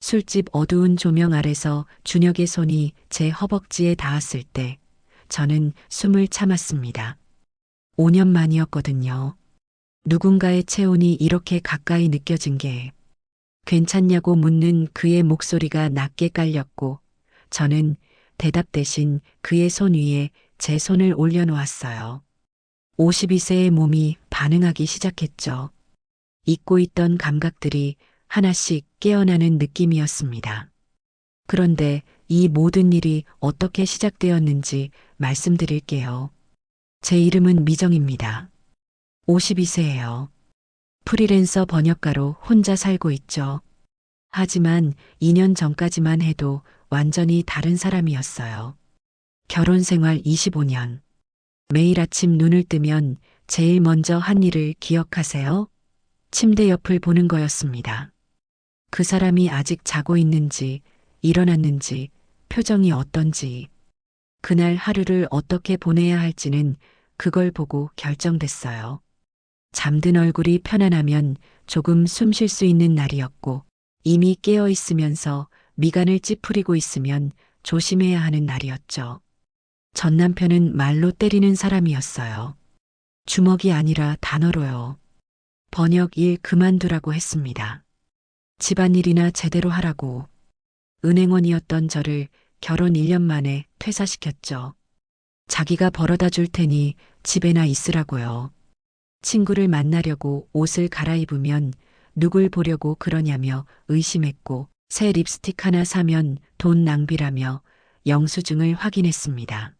술집 어두운 조명 아래서 준혁의 손이 제 허벅지에 닿았을 때 저는 숨을 참았습니다. 5년 만이었거든요. 누군가의 체온이 이렇게 가까이 느껴진 게 괜찮냐고 묻는 그의 목소리가 낮게 깔렸고 저는 대답 대신 그의 손 위에 제 손을 올려놓았어요. 52세의 몸이 반응하기 시작했죠. 잊고 있던 감각들이 하나씩 깨어나는 느낌이었습니다. 그런데 이 모든 일이 어떻게 시작되었는지 말씀드릴게요. 제 이름은 미정입니다. 52세예요. 프리랜서 번역가로 혼자 살고 있죠. 하지만 2년 전까지만 해도 완전히 다른 사람이었어요. 결혼 생활 25년. 매일 아침 눈을 뜨면 제일 먼저 한 일을 기억하세요? 침대 옆을 보는 거였습니다. 그 사람이 아직 자고 있는지, 일어났는지, 표정이 어떤지, 그날 하루를 어떻게 보내야 할지는 그걸 보고 결정됐어요. 잠든 얼굴이 편안하면 조금 숨 쉴 수 있는 날이었고, 이미 깨어 있으면서 미간을 찌푸리고 있으면 조심해야 하는 날이었죠. 전 남편은 말로 때리는 사람이었어요. 주먹이 아니라 단어로요. 번역 일 그만두라고 했습니다. 집안일이나 제대로 하라고. 은행원이었던 저를 결혼 1년 만에 퇴사시켰죠. 자기가 벌어다 줄 테니 집에나 있으라고요. 친구를 만나려고 옷을 갈아입으면 누굴 보려고 그러냐며 의심했고 새 립스틱 하나 사면 돈 낭비라며 영수증을 확인했습니다.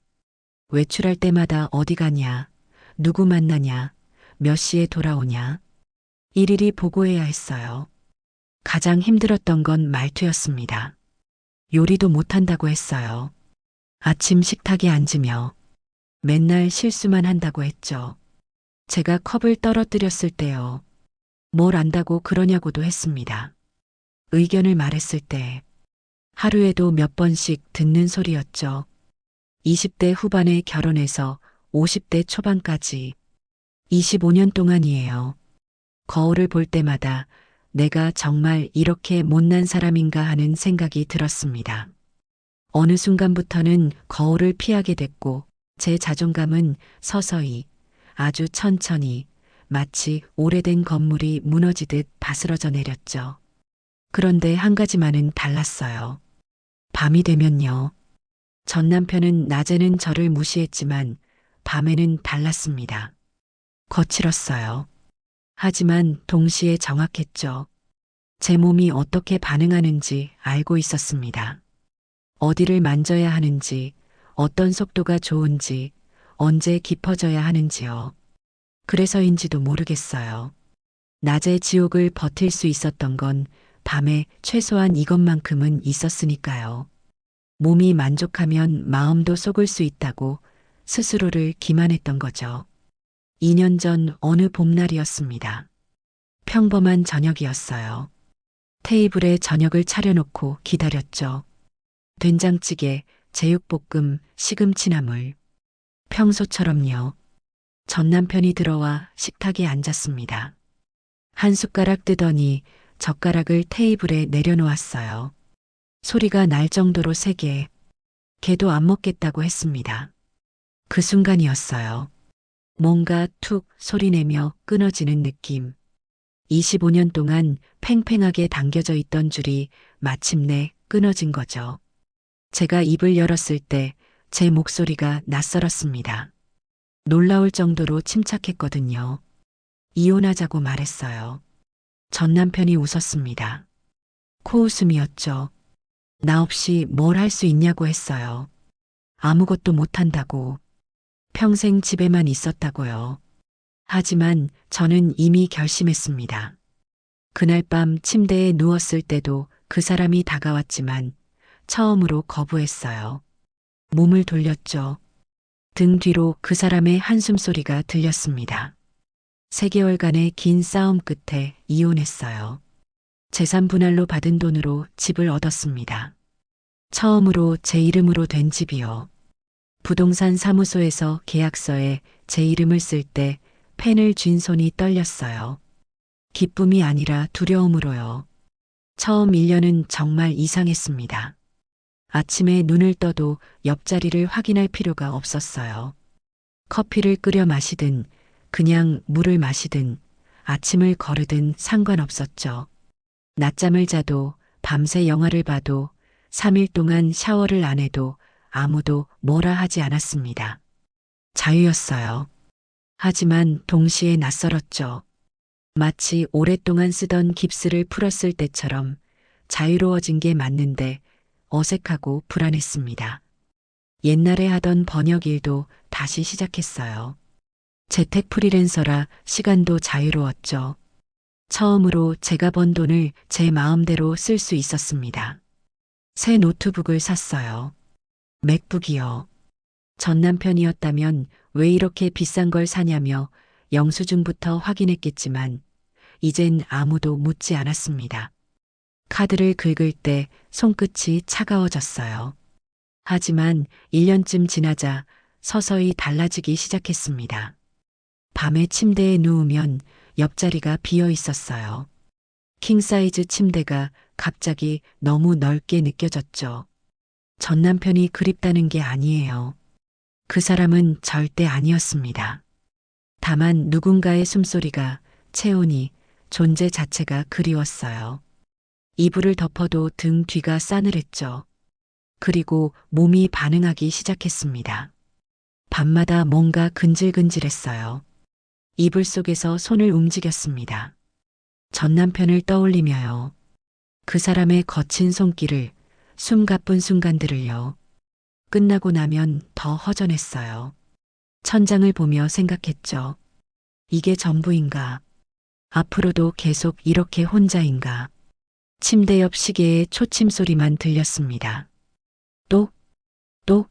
외출할 때마다 어디 가냐, 누구 만나냐, 몇 시에 돌아오냐. 일일이 보고해야 했어요. 가장 힘들었던 건 말투였습니다. 요리도 못한다고 했어요. 아침 식탁에 앉으며 맨날 실수만 한다고 했죠. 제가 컵을 떨어뜨렸을 때요. 뭘 안다고 그러냐고도 했습니다. 의견을 말했을 때 하루에도 몇 번씩 듣는 소리였죠. 20대 후반에 결혼해서 50대 초반까지 25년 동안이에요. 거울을 볼 때마다 내가 정말 이렇게 못난 사람인가 하는 생각이 들었습니다. 어느 순간부터는 거울을 피하게 됐고 제 자존감은 서서히 아주 천천히 마치 오래된 건물이 무너지듯 바스러져 내렸죠. 그런데 한 가지만은 달랐어요. 밤이 되면요. 전 남편은 낮에는 저를 무시했지만 밤에는 달랐습니다. 거칠었어요. 하지만 동시에 정확했죠. 제 몸이 어떻게 반응하는지 알고 있었습니다. 어디를 만져야 하는지, 어떤 속도가 좋은지, 언제 깊어져야 하는지요. 그래서인지도 모르겠어요. 낮에 지옥을 버틸 수 있었던 건 밤에 최소한 이것만큼은 있었으니까요. 몸이 만족하면 마음도 속을 수 있다고 스스로를 기만했던 거죠. 2년 전 어느 봄날이었습니다. 평범한 저녁이었어요. 테이블에 저녁을 차려놓고 기다렸죠. 된장찌개, 제육볶음, 시금치나물. 평소처럼요. 전 남편이 들어와 식탁에 앉았습니다. 한 숟가락 뜨더니 젓가락을 테이블에 내려놓았어요. 소리가 날 정도로 세게. 걔도 안 먹겠다고 했습니다. 그 순간이었어요. 뭔가 툭 소리내며 끊어지는 느낌. 25년 동안 팽팽하게 당겨져 있던 줄이 마침내 끊어진 거죠. 제가 입을 열었을 때 제 목소리가 낯설었습니다. 놀라울 정도로 침착했거든요. 이혼하자고 말했어요. 전 남편이 웃었습니다. 코웃음이었죠. 나 없이 뭘 할 수 있냐고 했어요. 아무것도 못한다고. 평생 집에만 있었다고요. 하지만 저는 이미 결심했습니다. 그날 밤 침대에 누웠을 때도 그 사람이 다가왔지만 처음으로 거부했어요. 몸을 돌렸죠. 등 뒤로 그 사람의 한숨 소리가 들렸습니다. 3개월간의 긴 싸움 끝에 이혼했어요. 재산 분할로 받은 돈으로 집을 얻었습니다. 처음으로 제 이름으로 된 집이요. 부동산 사무소에서 계약서에 제 이름을 쓸 때 펜을 쥔 손이 떨렸어요. 기쁨이 아니라 두려움으로요. 처음 1년은 정말 이상했습니다. 아침에 눈을 떠도 옆자리를 확인할 필요가 없었어요. 커피를 끓여 마시든 그냥 물을 마시든 아침을 거르든 상관없었죠. 낮잠을 자도 밤새 영화를 봐도 3일 동안 샤워를 안 해도 아무도 뭐라 하지 않았습니다. 자유였어요. 하지만 동시에 낯설었죠. 마치 오랫동안 쓰던 깁스를 풀었을 때처럼 자유로워진 게 맞는데 어색하고 불안했습니다. 옛날에 하던 번역 일도 다시 시작했어요. 재택 프리랜서라 시간도 자유로웠죠. 처음으로 제가 번 돈을 제 마음대로 쓸 수 있었습니다. 새 노트북을 샀어요. 맥북이요. 전 남편이었다면 왜 이렇게 비싼 걸 사냐며 영수증부터 확인했겠지만 이젠 아무도 묻지 않았습니다. 카드를 긁을 때 손끝이 차가워졌어요. 하지만 1년쯤 지나자 서서히 달라지기 시작했습니다. 밤에 침대에 누우면 옆자리가 비어 있었어요. 킹사이즈 침대가 갑자기 너무 넓게 느껴졌죠. 전 남편이 그립다는 게 아니에요. 그 사람은 절대 아니었습니다. 다만 누군가의 숨소리가 체온이 존재 자체가 그리웠어요. 이불을 덮어도 등 뒤가 싸늘했죠. 그리고 몸이 반응하기 시작했습니다. 밤마다 뭔가 근질근질했어요. 이불 속에서 손을 움직였습니다. 전 남편을 떠올리며요. 그 사람의 거친 손길을, 숨가쁜 순간들을요. 끝나고 나면 더 허전했어요. 천장을 보며 생각했죠. 이게 전부인가? 앞으로도 계속 이렇게 혼자인가? 침대 옆 시계의 초침 소리만 들렸습니다. 똑, 똑,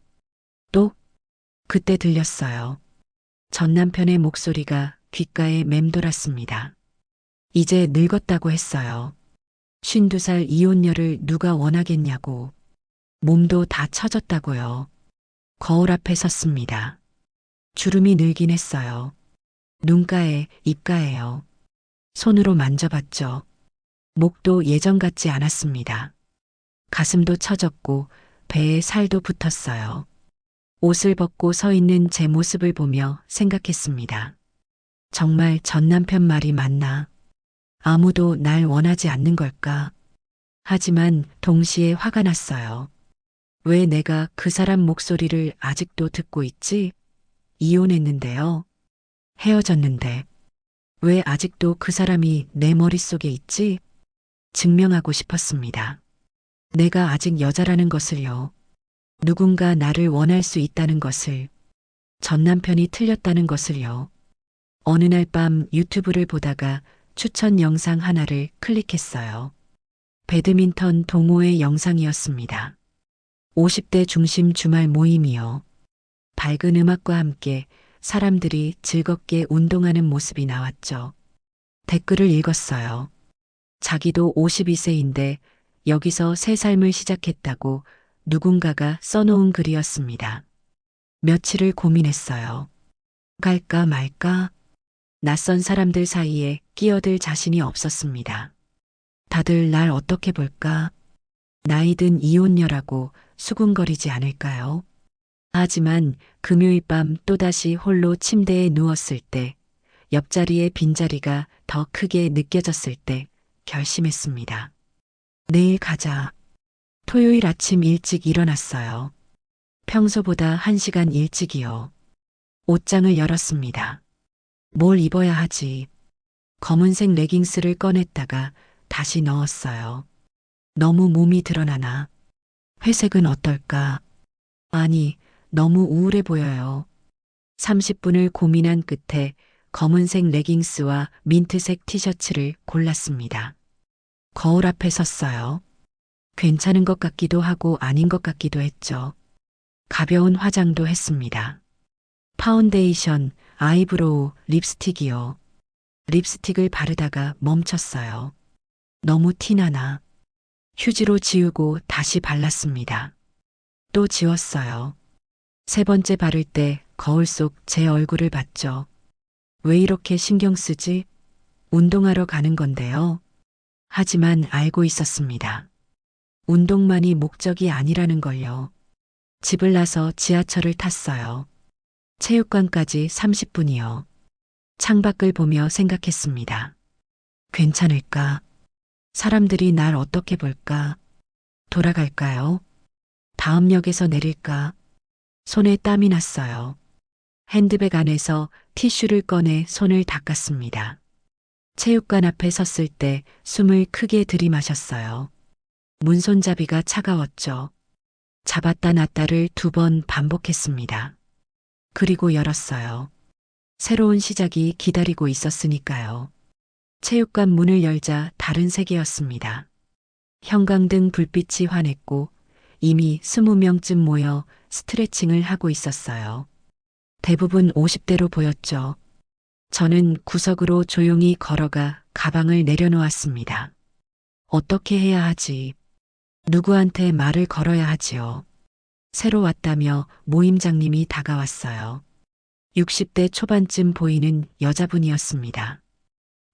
똑. 그때 들렸어요. 전 남편의 목소리가 귓가에 맴돌았습니다. 이제 늙었다고 했어요. 52살 이혼녀를 누가 원하겠냐고. 몸도 다 처졌다고요. 거울 앞에 섰습니다. 주름이 늘긴 했어요. 눈가에, 입가에요. 손으로 만져봤죠. 목도 예전 같지 않았습니다. 가슴도 처졌고 배에 살도 붙었어요. 옷을 벗고 서 있는 제 모습을 보며 생각했습니다. 정말 전 남편 말이 맞나? 아무도 날 원하지 않는 걸까? 하지만 동시에 화가 났어요. 왜 내가 그 사람 목소리를 아직도 듣고 있지? 이혼했는데요. 헤어졌는데. 왜 아직도 그 사람이 내 머릿속에 있지? 증명하고 싶었습니다. 내가 아직 여자라는 것을요. 누군가 나를 원할 수 있다는 것을. 전 남편이 틀렸다는 것을요. 어느 날 밤 유튜브를 보다가 추천 영상 하나를 클릭했어요. 배드민턴 동호회 영상이었습니다. 50대 중심 주말 모임이요. 밝은 음악과 함께 사람들이 즐겁게 운동하는 모습이 나왔죠. 댓글을 읽었어요. 자기도 52세인데 여기서 새 삶을 시작했다고 누군가가 써놓은 글이었습니다. 며칠을 고민했어요. 갈까 말까? 낯선 사람들 사이에 끼어들 자신이 없었습니다. 다들 날 어떻게 볼까? 나이든 이혼녀라고 수군거리지 않을까요? 하지만 금요일 밤 또다시 홀로 침대에 누웠을 때, 옆자리의 빈자리가 더 크게 느껴졌을 때 결심했습니다. 내일 가자. 토요일 아침 일찍 일어났어요. 평소보다 1시간 일찍이요. 옷장을 열었습니다. 뭘 입어야 하지? 검은색 레깅스를 꺼냈다가 다시 넣었어요. 너무 몸이 드러나나? 회색은 어떨까? 아니, 너무 우울해 보여요. 30분을 고민한 끝에 검은색 레깅스와 민트색 티셔츠를 골랐습니다. 거울 앞에 섰어요. 괜찮은 것 같기도 하고 아닌 것 같기도 했죠. 가벼운 화장도 했습니다. 파운데이션, 아이브로우, 립스틱이요. 립스틱을 바르다가 멈췄어요. 너무 티나나. 휴지로 지우고 다시 발랐습니다. 또 지웠어요. 세 번째 바를 때 거울 속 제 얼굴을 봤죠. 왜 이렇게 신경 쓰지? 운동하러 가는 건데요. 하지만 알고 있었습니다. 운동만이 목적이 아니라는 걸요. 집을 나서 지하철을 탔어요. 체육관까지 30분이요. 창밖을 보며 생각했습니다. 괜찮을까? 사람들이 날 어떻게 볼까? 돌아갈까요? 다음 역에서 내릴까? 손에 땀이 났어요. 핸드백 안에서 티슈를 꺼내 손을 닦았습니다. 체육관 앞에 섰을 때 숨을 크게 들이마셨어요. 문손잡이가 차가웠죠. 잡았다 놨다를 2번 반복했습니다. 그리고 열었어요. 새로운 시작이 기다리고 있었으니까요. 체육관 문을 열자 다른 세계였습니다. 형광등 불빛이 환했고 이미 20명쯤 모여 스트레칭을 하고 있었어요. 대부분 50대로 보였죠. 저는 구석으로 조용히 걸어가 가방을 내려놓았습니다. 어떻게 해야 하지? 누구한테 말을 걸어야 하지요? 새로 왔다며 모임장님이 다가왔어요. 60대 초반쯤 보이는 여자분이었습니다.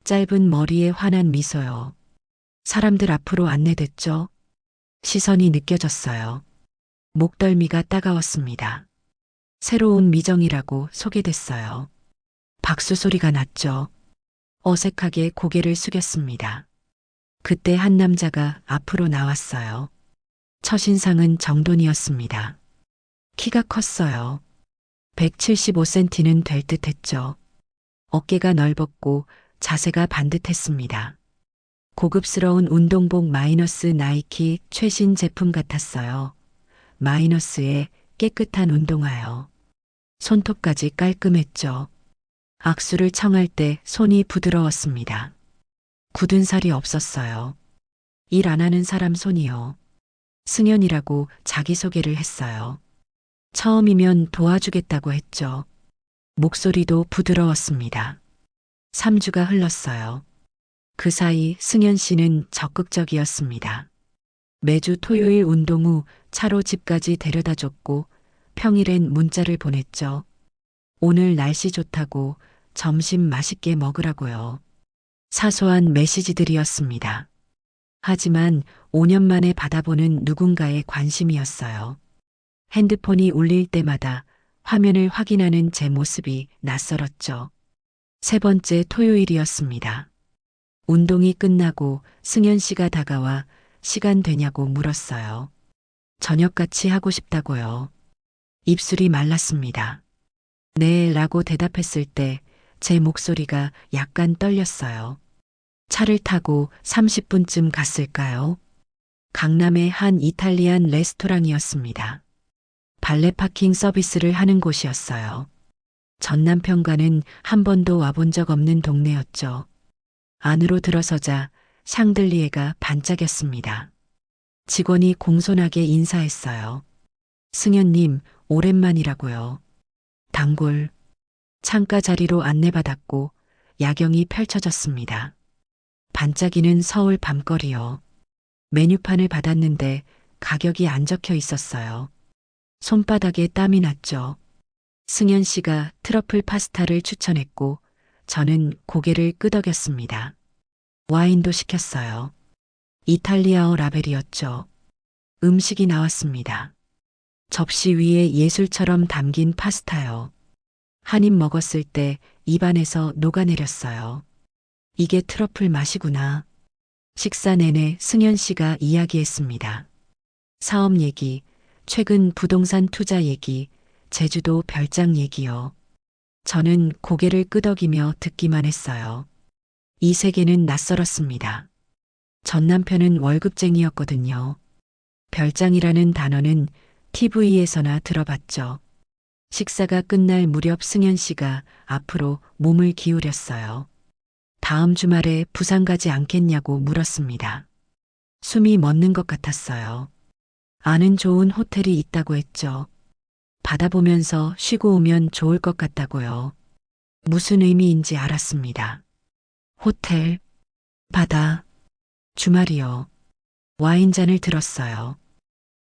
짧은 머리에 환한 미소요. 사람들 앞으로 안내됐죠. 시선이 느껴졌어요. 목덜미가 따가웠습니다. 새로운 미정이라고 소개됐어요. 박수 소리가 났죠. 어색하게 고개를 숙였습니다. 그때 한 남자가 앞으로 나왔어요. 첫인상은 정돈이었습니다. 키가 컸어요. 175cm는 될 듯 했죠. 어깨가 넓었고 자세가 반듯했습니다. 고급스러운 운동복 마이너스 나이키 최신 제품 같았어요. 마이너스에 깨끗한 운동화요. 손톱까지 깔끔했죠. 악수를 청할 때 손이 부드러웠습니다. 굳은 살이 없었어요. 일 안 하는 사람 손이요. 승연이라고 자기소개를 했어요. 처음이면 도와주겠다고 했죠. 목소리도 부드러웠습니다. 3주가 흘렀어요. 그 사이 승연 씨는 적극적이었습니다. 매주 토요일 운동 후 차로 집까지 데려다 줬고 평일엔 문자를 보냈죠. 오늘 날씨 좋다고 점심 맛있게 먹으라고요. 사소한 메시지들이었습니다. 하지만 5년 만에 받아보는 누군가의 관심이었어요. 핸드폰이 울릴 때마다 화면을 확인하는 제 모습이 낯설었죠. 3번째 토요일이었습니다. 운동이 끝나고 승연 씨가 다가와 시간 되냐고 물었어요. 저녁같이 하고 싶다고요. 입술이 말랐습니다. 네 라고 대답했을 때 제 목소리가 약간 떨렸어요. 차를 타고 30분쯤 갔을까요? 강남의 한 이탈리안 레스토랑이었습니다. 발레 파킹 서비스를 하는 곳이었어요. 전 남편과는 한 번도 와본 적 없는 동네였죠. 안으로 들어서자 샹들리에가 반짝였습니다. 직원이 공손하게 인사했어요. 승연님, 오랜만이라고요. 단골. 창가 자리로 안내받았고 야경이 펼쳐졌습니다. 반짝이는 서울 밤거리요. 메뉴판을 받았는데 가격이 안 적혀 있었어요. 손바닥에 땀이 났죠. 승연 씨가 트러플 파스타를 추천했고 저는 고개를 끄덕였습니다. 와인도 시켰어요. 이탈리아어 라벨이었죠. 음식이 나왔습니다. 접시 위에 예술처럼 담긴 파스타요. 한 입 먹었을 때 입안에서 녹아내렸어요. 이게 트러플 맛이구나. 식사 내내 승연 씨가 이야기했습니다. 사업 얘기, 최근 부동산 투자 얘기, 제주도 별장 얘기요. 저는 고개를 끄덕이며 듣기만 했어요. 이 세계는 낯설었습니다. 전 남편은 월급쟁이였거든요. 별장이라는 단어는 TV에서나 들어봤죠. 식사가 끝날 무렵 승연 씨가 앞으로 몸을 기울였어요. 다음 주말에 부산 가지 않겠냐고 물었습니다. 숨이 멎는 것 같았어요. 아는 좋은 호텔이 있다고 했죠. 받아보면서 쉬고 오면 좋을 것 같다고요. 무슨 의미인지 알았습니다. 호텔, 바다, 주말이요. 와인잔을 들었어요.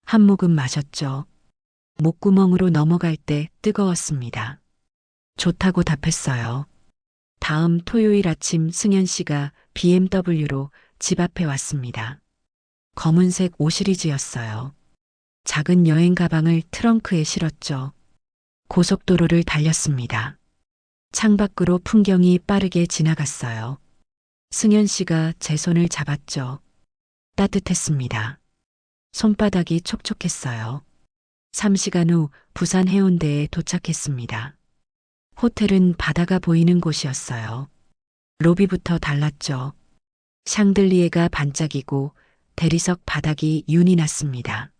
한 모금 마셨죠. 목구멍으로 넘어갈 때 뜨거웠습니다. 좋다고 답했어요. 다음 토요일 아침 승연 씨가 BMW로 집 앞에 왔습니다. 검은색 오시리즈였어요. 작은 여행 가방을 트렁크에 실었죠. 고속도로를 달렸습니다. 창밖으로 풍경이 빠르게 지나갔어요. 승현 씨가 제 손을 잡았죠. 따뜻했습니다. 손바닥이 촉촉했어요. 3시간 후 부산 해운대에 도착했습니다. 호텔은 바다가 보이는 곳이었어요. 로비부터 달랐죠. 샹들리에가 반짝이고 대리석 바닥이 윤이 났습니다.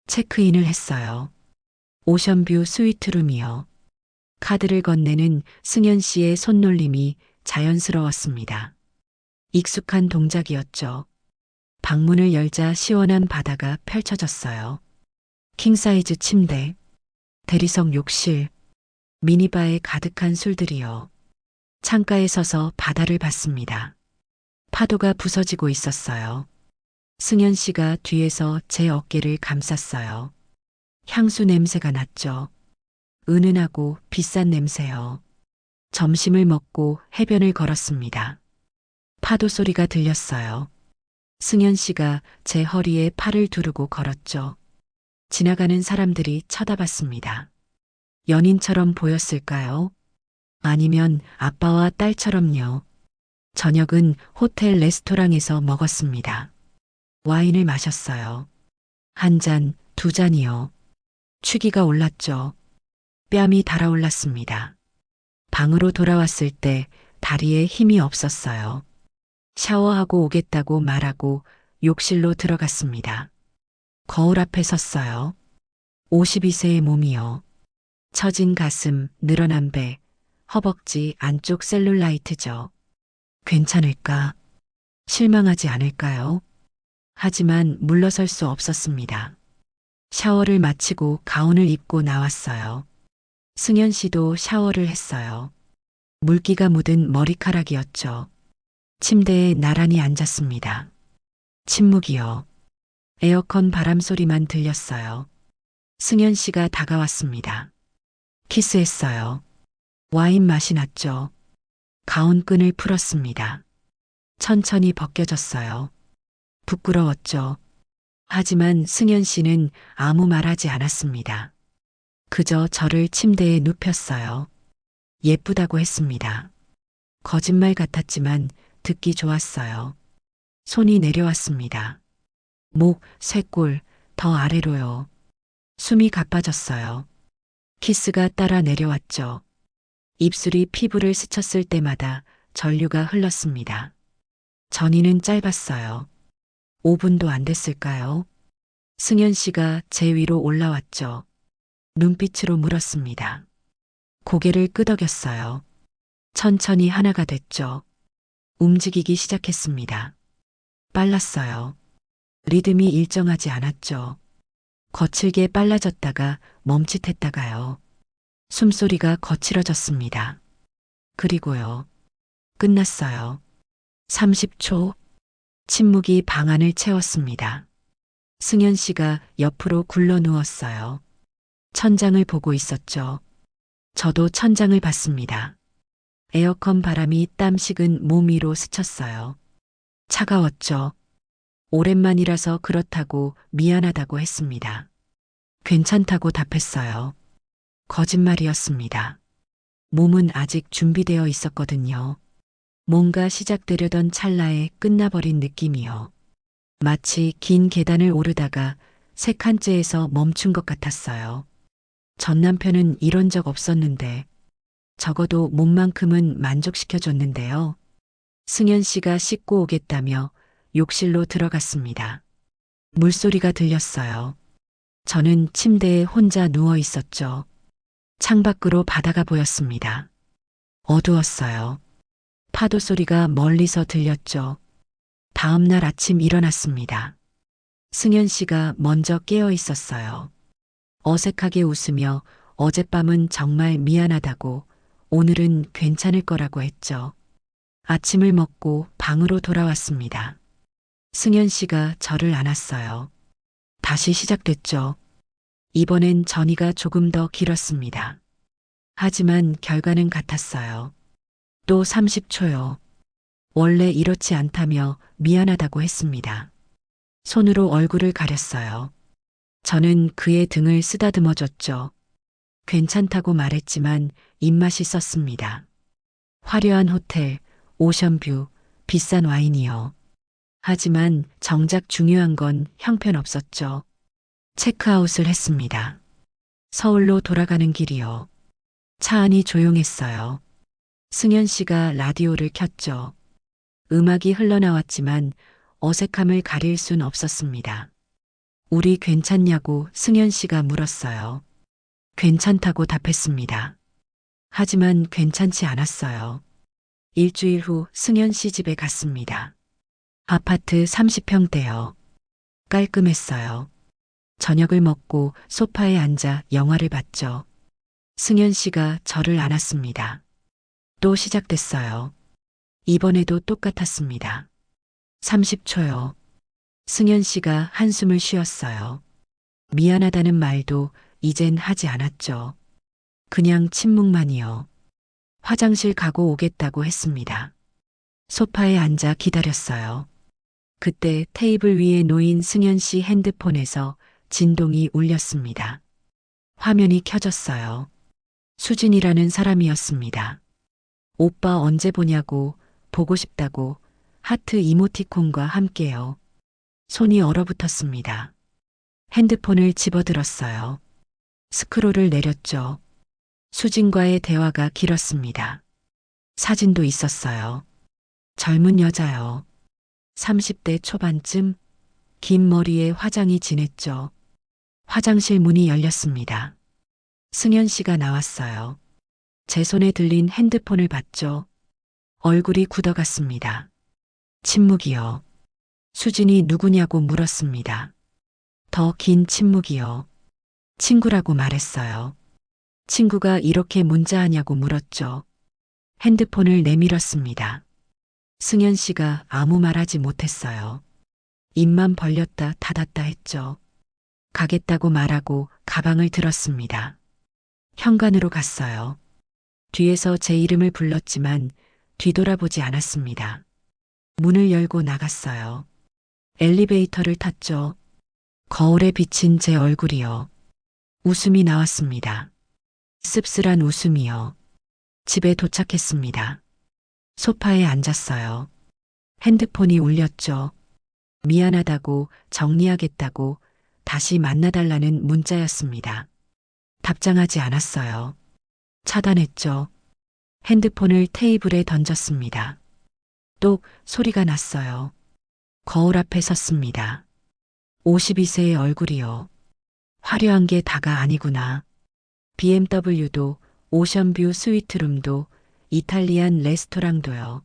체크인을 했어요. 오션뷰 스위트룸이요. 카드를 건네는 승현 씨의 손놀림이 자연스러웠습니다. 익숙한 동작이었죠. 방문을 열자 시원한 바다가 펼쳐졌어요. 킹사이즈 침대, 대리석 욕실, 미니바에 가득한 술들이요. 창가에 서서 바다를 봤습니다. 파도가 부서지고 있었어요. 승현 씨가 뒤에서 제 어깨를 감쌌어요. 향수 냄새가 났죠. 은은하고 비싼 냄새요. 점심을 먹고 해변을 걸었습니다. 파도 소리가 들렸어요. 승현 씨가 제 허리에 팔을 두르고 걸었죠. 지나가는 사람들이 쳐다봤습니다. 연인처럼 보였을까요? 아니면 아빠와 딸처럼요. 저녁은 호텔 레스토랑에서 먹었습니다. 와인을 마셨어요. 한 잔, 두 잔이요. 취기가 올랐죠. 뺨이 달아올랐습니다. 방으로 돌아왔을 때 다리에 힘이 없었어요. 샤워하고 오겠다고 말하고 욕실로 들어갔습니다. 거울 앞에 섰어요. 52세의 몸이요. 처진 가슴, 늘어난 배, 허벅지 안쪽 셀룰라이트죠. 괜찮을까? 실망하지 않을까요? 하지만 물러설 수 없었습니다. 샤워를 마치고 가운을 입고 나왔어요. 승현 씨도 샤워를 했어요. 물기가 묻은 머리카락이었죠. 침대에 나란히 앉았습니다. 침묵이요. 에어컨 바람 소리만 들렸어요. 승현 씨가 다가왔습니다. 키스했어요. 와인 맛이 났죠. 가운 끈을 풀었습니다. 천천히 벗겨졌어요. 부끄러웠죠. 하지만 승현 씨는 아무 말하지 않았습니다. 그저 저를 침대에 눕혔어요. 예쁘다고 했습니다. 거짓말 같았지만 듣기 좋았어요. 손이 내려왔습니다. 목, 쇄골, 더 아래로요. 숨이 가빠졌어요. 키스가 따라 내려왔죠. 입술이 피부를 스쳤을 때마다 전류가 흘렀습니다. 전이는 짧았어요. 5분도 안 됐을까요? 승현 씨가 제 위로 올라왔죠. 눈빛으로 물었습니다. 고개를 끄덕였어요. 천천히 하나가 됐죠. 움직이기 시작했습니다. 빨랐어요. 리듬이 일정하지 않았죠. 거칠게 빨라졌다가 멈칫했다가요. 숨소리가 거칠어졌습니다. 그리고요. 끝났어요. 30초. 침묵이 방 안을 채웠습니다. 승현 씨가 옆으로 굴러 누웠어요. 천장을 보고 있었죠. 저도 천장을 봤습니다. 에어컨 바람이 땀 식은 몸 위로 스쳤어요. 차가웠죠. 오랜만이라서 그렇다고 미안하다고 했습니다. 괜찮다고 답했어요. 거짓말이었습니다. 몸은 아직 준비되어 있었거든요. 뭔가 시작되려던 찰나에 끝나버린 느낌이요. 마치 긴 계단을 오르다가 세 칸째에서 멈춘 것 같았어요. 전 남편은 이런 적 없었는데 적어도 몸만큼은 만족시켜줬는데요. 승현 씨가 씻고 오겠다며 욕실로 들어갔습니다. 물소리가 들렸어요. 저는 침대에 혼자 누워 있었죠. 창밖으로 바다가 보였습니다. 어두웠어요. 파도 소리가 멀리서 들렸죠. 다음 날 아침 일어났습니다. 승현 씨가 먼저 깨어 있었어요. 어색하게 웃으며 어젯밤은 정말 미안하다고 오늘은 괜찮을 거라고 했죠. 아침을 먹고 방으로 돌아왔습니다. 승현 씨가 저를 안았어요. 다시 시작됐죠. 이번엔 전이가 조금 더 길었습니다. 하지만 결과는 같았어요. 또 30초요. 원래 이렇지 않다며 미안하다고 했습니다. 손으로 얼굴을 가렸어요. 저는 그의 등을 쓰다듬어 줬죠. 괜찮다고 말했지만 입맛이 썼습니다. 화려한 호텔, 오션뷰, 비싼 와인이요. 하지만 정작 중요한 건 형편없었죠. 체크아웃을 했습니다. 서울로 돌아가는 길이요. 차 안이 조용했어요. 승연 씨가 라디오를 켰죠. 음악이 흘러나왔지만 어색함을 가릴 순 없었습니다. 우리 괜찮냐고 승연 씨가 물었어요. 괜찮다고 답했습니다. 하지만 괜찮지 않았어요. 일주일 후 승연 씨 집에 갔습니다. 아파트 30평대요. 깔끔했어요. 저녁을 먹고 소파에 앉아 영화를 봤죠. 승연 씨가 저를 안았습니다. 또 시작됐어요. 이번에도 똑같았습니다. 30초요. 승연 씨가 한숨을 쉬었어요. 미안하다는 말도 이젠 하지 않았죠. 그냥 침묵만이요. 화장실 가고 오겠다고 했습니다. 소파에 앉아 기다렸어요. 그때 테이블 위에 놓인 승연 씨 핸드폰에서 진동이 울렸습니다. 화면이 켜졌어요. 수진이라는 사람이었습니다. 오빠 언제 보냐고, 보고 싶다고, 하트 이모티콘과 함께요. 손이 얼어붙었습니다. 핸드폰을 집어들었어요. 스크롤을 내렸죠. 수진과의 대화가 길었습니다. 사진도 있었어요. 젊은 여자요. 30대 초반쯤, 긴 머리에 화장이 진했죠. 화장실 문이 열렸습니다. 승연 씨가 나왔어요. 제 손에 들린 핸드폰을 봤죠. 얼굴이 굳어갔습니다. 침묵이요. 수진이 누구냐고 물었습니다. 더 긴 침묵이요. 친구라고 말했어요. 친구가 이렇게 문자하냐고 물었죠. 핸드폰을 내밀었습니다. 승연 씨가 아무 말하지 못했어요. 입만 벌렸다 닫았다 했죠. 가겠다고 말하고 가방을 들었습니다. 현관으로 갔어요. 뒤에서 제 이름을 불렀지만 뒤돌아보지 않았습니다. 문을 열고 나갔어요. 엘리베이터를 탔죠. 거울에 비친 제 얼굴이요. 웃음이 나왔습니다. 씁쓸한 웃음이요. 집에 도착했습니다. 소파에 앉았어요. 핸드폰이 울렸죠. 미안하다고, 정리하겠다고, 다시 만나달라는 문자였습니다. 답장하지 않았어요. 차단했죠. 핸드폰을 테이블에 던졌습니다. 똑 소리가 났어요. 거울 앞에 섰습니다. 52세의 얼굴이요. 화려한 게 다가 아니구나. BMW도 오션뷰 스위트룸도 이탈리안 레스토랑도요.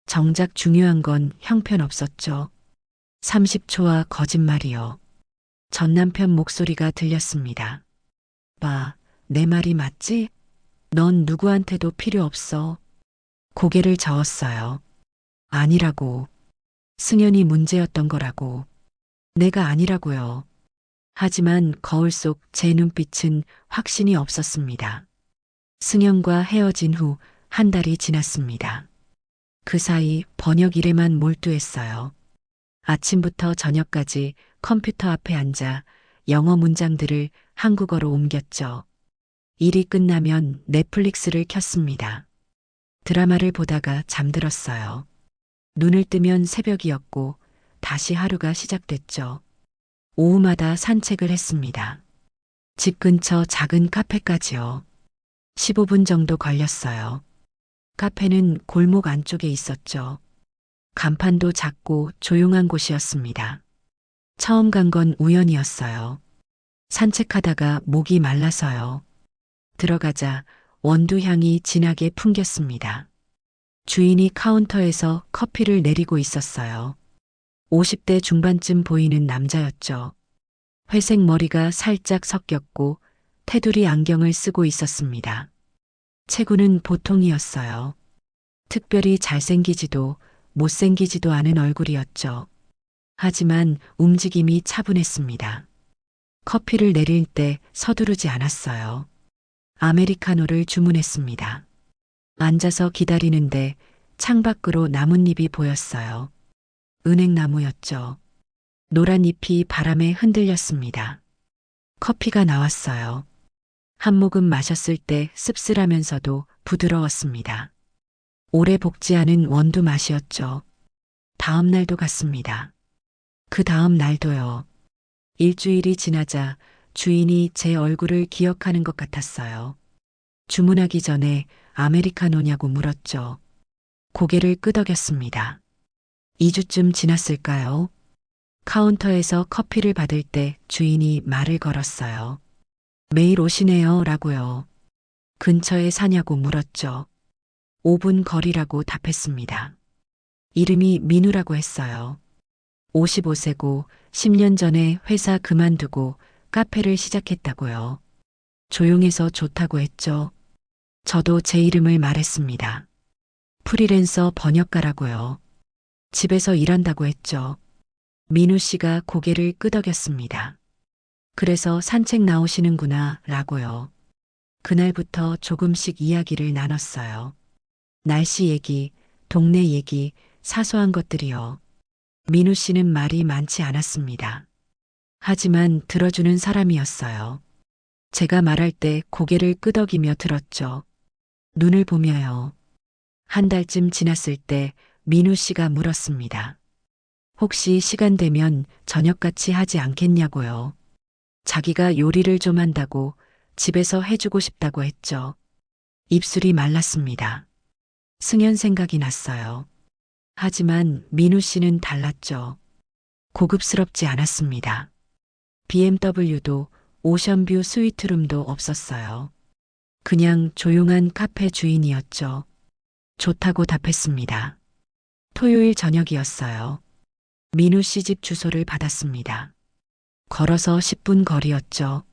정작 중요한 건 형편없었죠. 30초와 거짓말이요. 전 남편 목소리가 들렸습니다. 봐, 내 말이 맞지? 넌 누구한테도 필요 없어. 고개를 저었어요. 아니라고. 승연이 문제였던 거라고. 내가 아니라고요. 하지만 거울 속 제 눈빛은 확신이 없었습니다. 승연과 헤어진 후 한 달이 지났습니다. 그 사이 번역 일에만 몰두했어요. 아침부터 저녁까지 컴퓨터 앞에 앉아 영어 문장들을 한국어로 옮겼죠. 일이 끝나면 넷플릭스를 켰습니다. 드라마를 보다가 잠들었어요. 눈을 뜨면 새벽이었고 다시 하루가 시작됐죠. 오후마다 산책을 했습니다. 집 근처 작은 카페까지요. 15분 정도 걸렸어요. 카페는 골목 안쪽에 있었죠. 간판도 작고 조용한 곳이었습니다. 처음 간 건 우연이었어요. 산책하다가 목이 말라서요. 들어가자 원두 향이 진하게 풍겼습니다. 주인이 카운터에서 커피를 내리고 있었어요. 50대 중반쯤 보이는 남자였죠. 회색 머리가 살짝 섞였고 테두리 안경을 쓰고 있었습니다. 체구는 보통이었어요. 특별히 잘생기지도 못생기지도 않은 얼굴이었죠. 하지만 움직임이 차분했습니다. 커피를 내릴 때 서두르지 않았어요. 아메리카노를 주문했습니다. 앉아서 기다리는데 창밖으로 나뭇잎이 보였어요. 은행나무였죠. 노란 잎이 바람에 흔들렸습니다. 커피가 나왔어요. 한 모금 마셨을 때 씁쓸하면서도 부드러웠습니다. 오래 볶지 않은 원두 맛이었죠. 다음 날도 갔습니다. 그 다음 날도요. 일주일이 지나자 주인이 제 얼굴을 기억하는 것 같았어요. 주문하기 전에 아메리카노냐고 물었죠. 고개를 끄덕였습니다. 2주쯤 지났을까요? 카운터에서 커피를 받을 때 주인이 말을 걸었어요. 매일 오시네요 라고요. 근처에 사냐고 물었죠. 5분 거리라고 답했습니다. 이름이 민우라고 했어요. 55세고 10년 전에 회사 그만두고 카페를 시작했다고요. 조용해서 좋다고 했죠. 저도 제 이름을 말했습니다. 프리랜서 번역가라고요. 집에서 일한다고 했죠. 민우 씨가 고개를 끄덕였습니다. 그래서 산책 나오시는구나 라고요. 그날부터 조금씩 이야기를 나눴어요. 날씨 얘기, 동네 얘기, 사소한 것들이요. 민우 씨는 말이 많지 않았습니다. 하지만 들어주는 사람이었어요. 제가 말할 때 고개를 끄덕이며 들었죠. 눈을 보며요. 한 달쯤 지났을 때 민우 씨가 물었습니다. 혹시 시간 되면 저녁 같이 하지 않겠냐고요. 자기가 요리를 좀 한다고 집에서 해주고 싶다고 했죠. 입술이 말랐습니다. 승연 생각이 났어요. 하지만 민우 씨는 달랐죠. 고급스럽지 않았습니다. BMW도 오션뷰 스위트룸도 없었어요. 그냥 조용한 카페 주인이었죠. 좋다고 답했습니다. 토요일 저녁이었어요. 민우 씨 집 주소를 받았습니다. 걸어서 10분 거리였죠.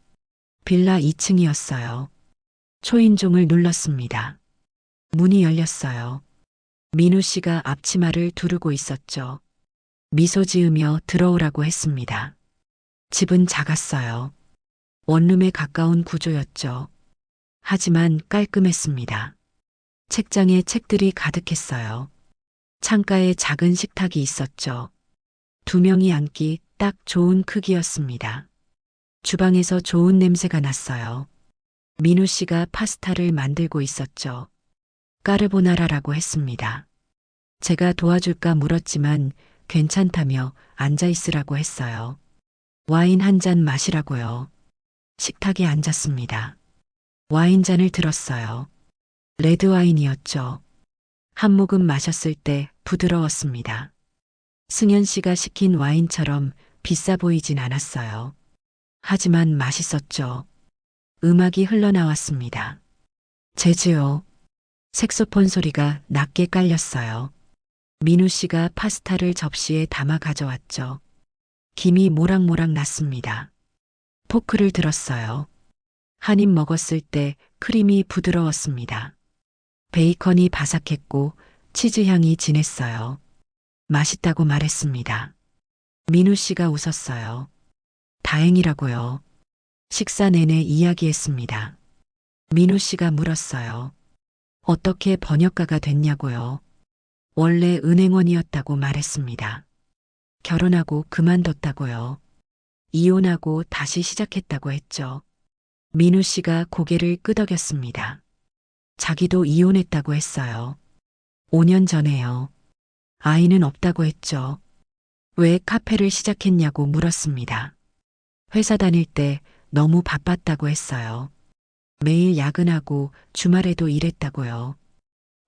빌라 2층이었어요. 초인종을 눌렀습니다. 문이 열렸어요. 민우 씨가 앞치마를 두르고 있었죠. 미소 지으며 들어오라고 했습니다. 집은 작았어요. 원룸에 가까운 구조였죠. 하지만 깔끔했습니다. 책장에 책들이 가득했어요. 창가에 작은 식탁이 있었죠. 2명이 앉기 딱 좋은 크기였습니다. 주방에서 좋은 냄새가 났어요. 민우 씨가 파스타를 만들고 있었죠. 까르보나라라고 했습니다. 제가 도와줄까 물었지만 괜찮다며 앉아 있으라고 했어요. 와인 한 잔 마시라고요. 식탁에 앉았습니다. 와인잔을 들었어요. 레드와인이었죠. 한 모금 마셨을 때 부드러웠습니다. 승연 씨가 시킨 와인처럼 비싸 보이진 않았어요. 하지만 맛있었죠. 음악이 흘러나왔습니다. 재즈요. 색소폰 소리가 낮게 깔렸어요. 민우 씨가 파스타를 접시에 담아 가져왔죠. 김이 모락모락 났습니다. 포크를 들었어요. 한 입 먹었을 때 크림이 부드러웠습니다. 베이컨이 바삭했고 치즈 향이 진했어요. 맛있다고 말했습니다. 민우 씨가 웃었어요. 다행이라고요. 식사 내내 이야기했습니다. 민우 씨가 물었어요. 어떻게 번역가가 됐냐고요. 원래 은행원이었다고 말했습니다. 결혼하고 그만뒀다고요. 이혼하고 다시 시작했다고 했죠. 민우 씨가 고개를 끄덕였습니다. 자기도 이혼했다고 했어요. 5년 전에요. 아이는 없다고 했죠. 왜 카페를 시작했냐고 물었습니다. 회사 다닐 때 너무 바빴다고 했어요. 매일 야근하고 주말에도 일했다고요.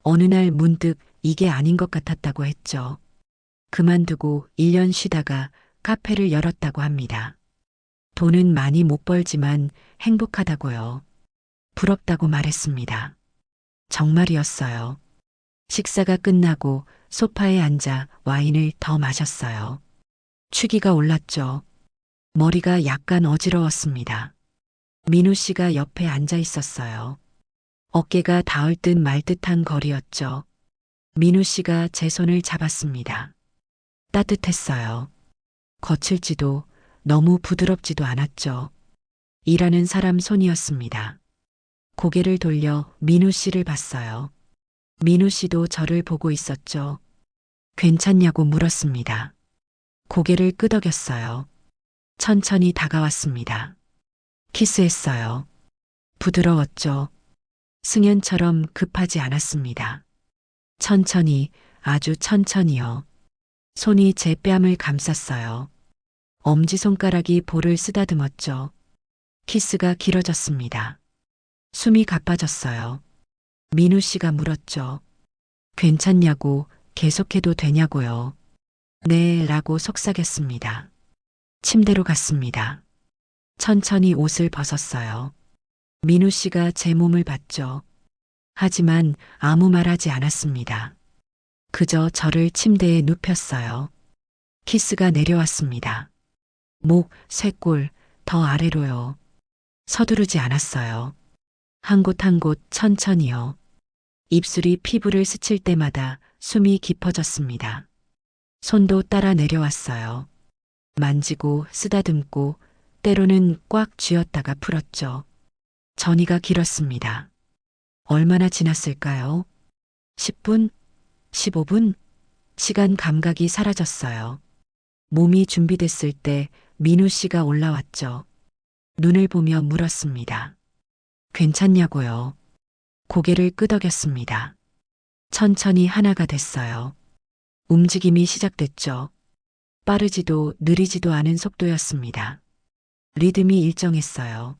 어느 날 문득 이게 아닌 것 같았다고 했죠. 그만두고 1년 쉬다가 카페를 열었다고 합니다. 돈은 많이 못 벌지만 행복하다고요. 부럽다고 말했습니다. 정말이었어요. 식사가 끝나고 소파에 앉아 와인을 더 마셨어요. 취기가 올랐죠. 머리가 약간 어지러웠습니다. 민우 씨가 옆에 앉아 있었어요. 어깨가 닿을 듯 말 듯한 거리였죠. 민우 씨가 제 손을 잡았습니다. 따뜻했어요. 거칠지도 너무 부드럽지도 않았죠. 일하는 사람 손이었습니다. 고개를 돌려 민우 씨를 봤어요. 민우 씨도 저를 보고 있었죠. 괜찮냐고 물었습니다. 고개를 끄덕였어요. 천천히 다가왔습니다. 키스했어요. 부드러웠죠. 승연처럼 급하지 않았습니다. 천천히, 아주 천천히요. 손이 제 뺨을 감쌌어요. 엄지손가락이 볼을 쓰다듬었죠. 키스가 길어졌습니다. 숨이 가빠졌어요. 민우 씨가 물었죠. 괜찮냐고, 계속해도 되냐고요. 네, 라고 속삭였습니다. 침대로 갔습니다. 천천히 옷을 벗었어요. 민우 씨가 제 몸을 봤죠. 하지만 아무 말 하지 않았습니다. 그저 저를 침대에 눕혔어요. 키스가 내려왔습니다. 목, 쇄골, 더 아래로요. 서두르지 않았어요. 한 곳 한 곳 천천히요. 입술이 피부를 스칠 때마다 숨이 깊어졌습니다. 손도 따라 내려왔어요. 만지고 쓰다듬고 때로는 꽉 쥐었다가 풀었죠. 전이가 길었습니다. 얼마나 지났을까요? 10분? 15분? 시간 감각이 사라졌어요. 몸이 준비됐을 때 민우 씨가 올라왔죠. 눈을 보며 물었습니다. 괜찮냐고요? 고개를 끄덕였습니다. 천천히 하나가 됐어요. 움직임이 시작됐죠. 빠르지도 느리지도 않은 속도였습니다. 리듬이 일정했어요.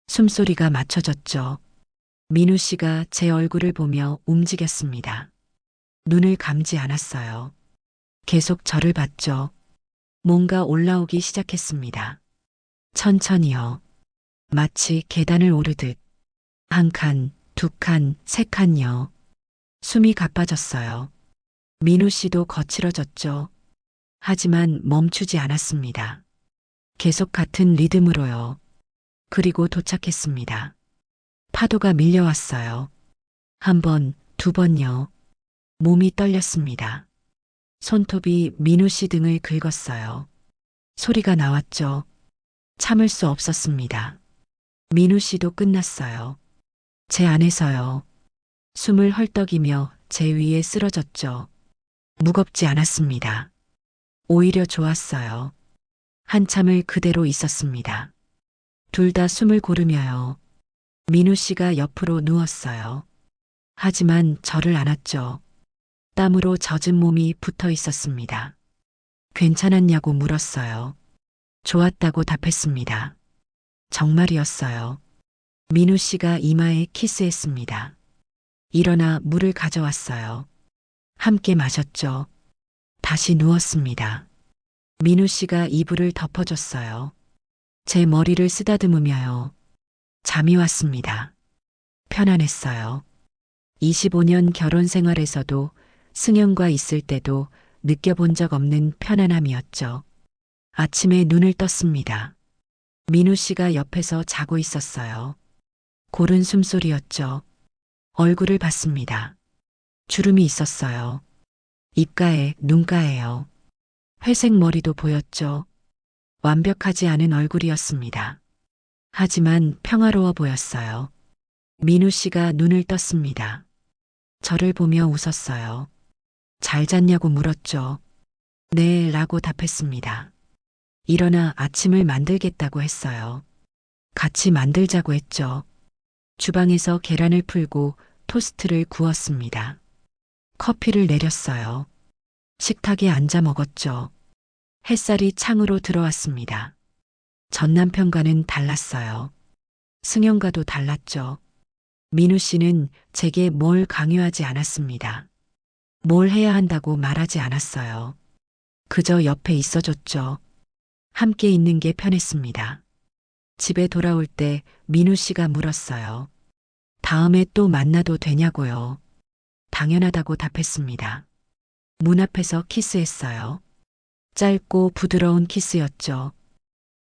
숨소리가 맞춰졌죠. 민우 씨가 제 얼굴을 보며 움직였습니다. 눈을 감지 않았어요. 계속 저를 봤죠. 뭔가 올라오기 시작했습니다. 천천히요. 마치 계단을 오르듯. 한 칸, 두 칸, 세 칸요. 숨이 가빠졌어요. 민우 씨도 거칠어졌죠. 하지만 멈추지 않았습니다. 계속 같은 리듬으로요. 그리고 도착했습니다. 파도가 밀려왔어요. 한 번, 두 번요. 몸이 떨렸습니다. 손톱이 민우 씨 등을 긁었어요. 소리가 나왔죠. 참을 수 없었습니다. 민우 씨도 끝났어요. 제 안에서요. 숨을 헐떡이며 제 위에 쓰러졌죠. 무겁지 않았습니다. 오히려 좋았어요. 한참을 그대로 있었습니다. 둘 다 숨을 고르며요. 민우 씨가 옆으로 누웠어요. 하지만 저를 안았죠. 땀으로 젖은 몸이 붙어 있었습니다. 괜찮았냐고 물었어요. 좋았다고 답했습니다. 정말이었어요. 민우 씨가 이마에 키스했습니다. 일어나 물을 가져왔어요. 함께 마셨죠. 다시 누웠습니다. 민우 씨가 이불을 덮어줬어요. 제 머리를 쓰다듬으며요. 잠이 왔습니다. 편안했어요. 25년 결혼 생활에서도 승연과 있을 때도 느껴본 적 없는 편안함이었죠. 아침에 눈을 떴습니다. 민우 씨가 옆에서 자고 있었어요. 고른 숨소리였죠. 얼굴을 봤습니다. 주름이 있었어요. 입가에, 눈가에요. 회색 머리도 보였죠. 완벽하지 않은 얼굴이었습니다. 하지만 평화로워 보였어요. 민우 씨가 눈을 떴습니다. 저를 보며 웃었어요. 잘 잤냐고 물었죠. 네, 라고 답했습니다. 일어나 아침을 만들겠다고 했어요. 같이 만들자고 했죠. 주방에서 계란을 풀고 토스트를 구웠습니다. 커피를 내렸어요. 식탁에 앉아 먹었죠. 햇살이 창으로 들어왔습니다. 전 남편과는 달랐어요. 승연과도 달랐죠. 민우 씨는 제게 뭘 강요하지 않았습니다. 뭘 해야 한다고 말하지 않았어요. 그저 옆에 있어줬죠. 함께 있는 게 편했습니다. 집에 돌아올 때 민우 씨가 물었어요. 다음에 또 만나도 되냐고요. 당연하다고 답했습니다. 문 앞에서 키스했어요. 짧고 부드러운 키스였죠.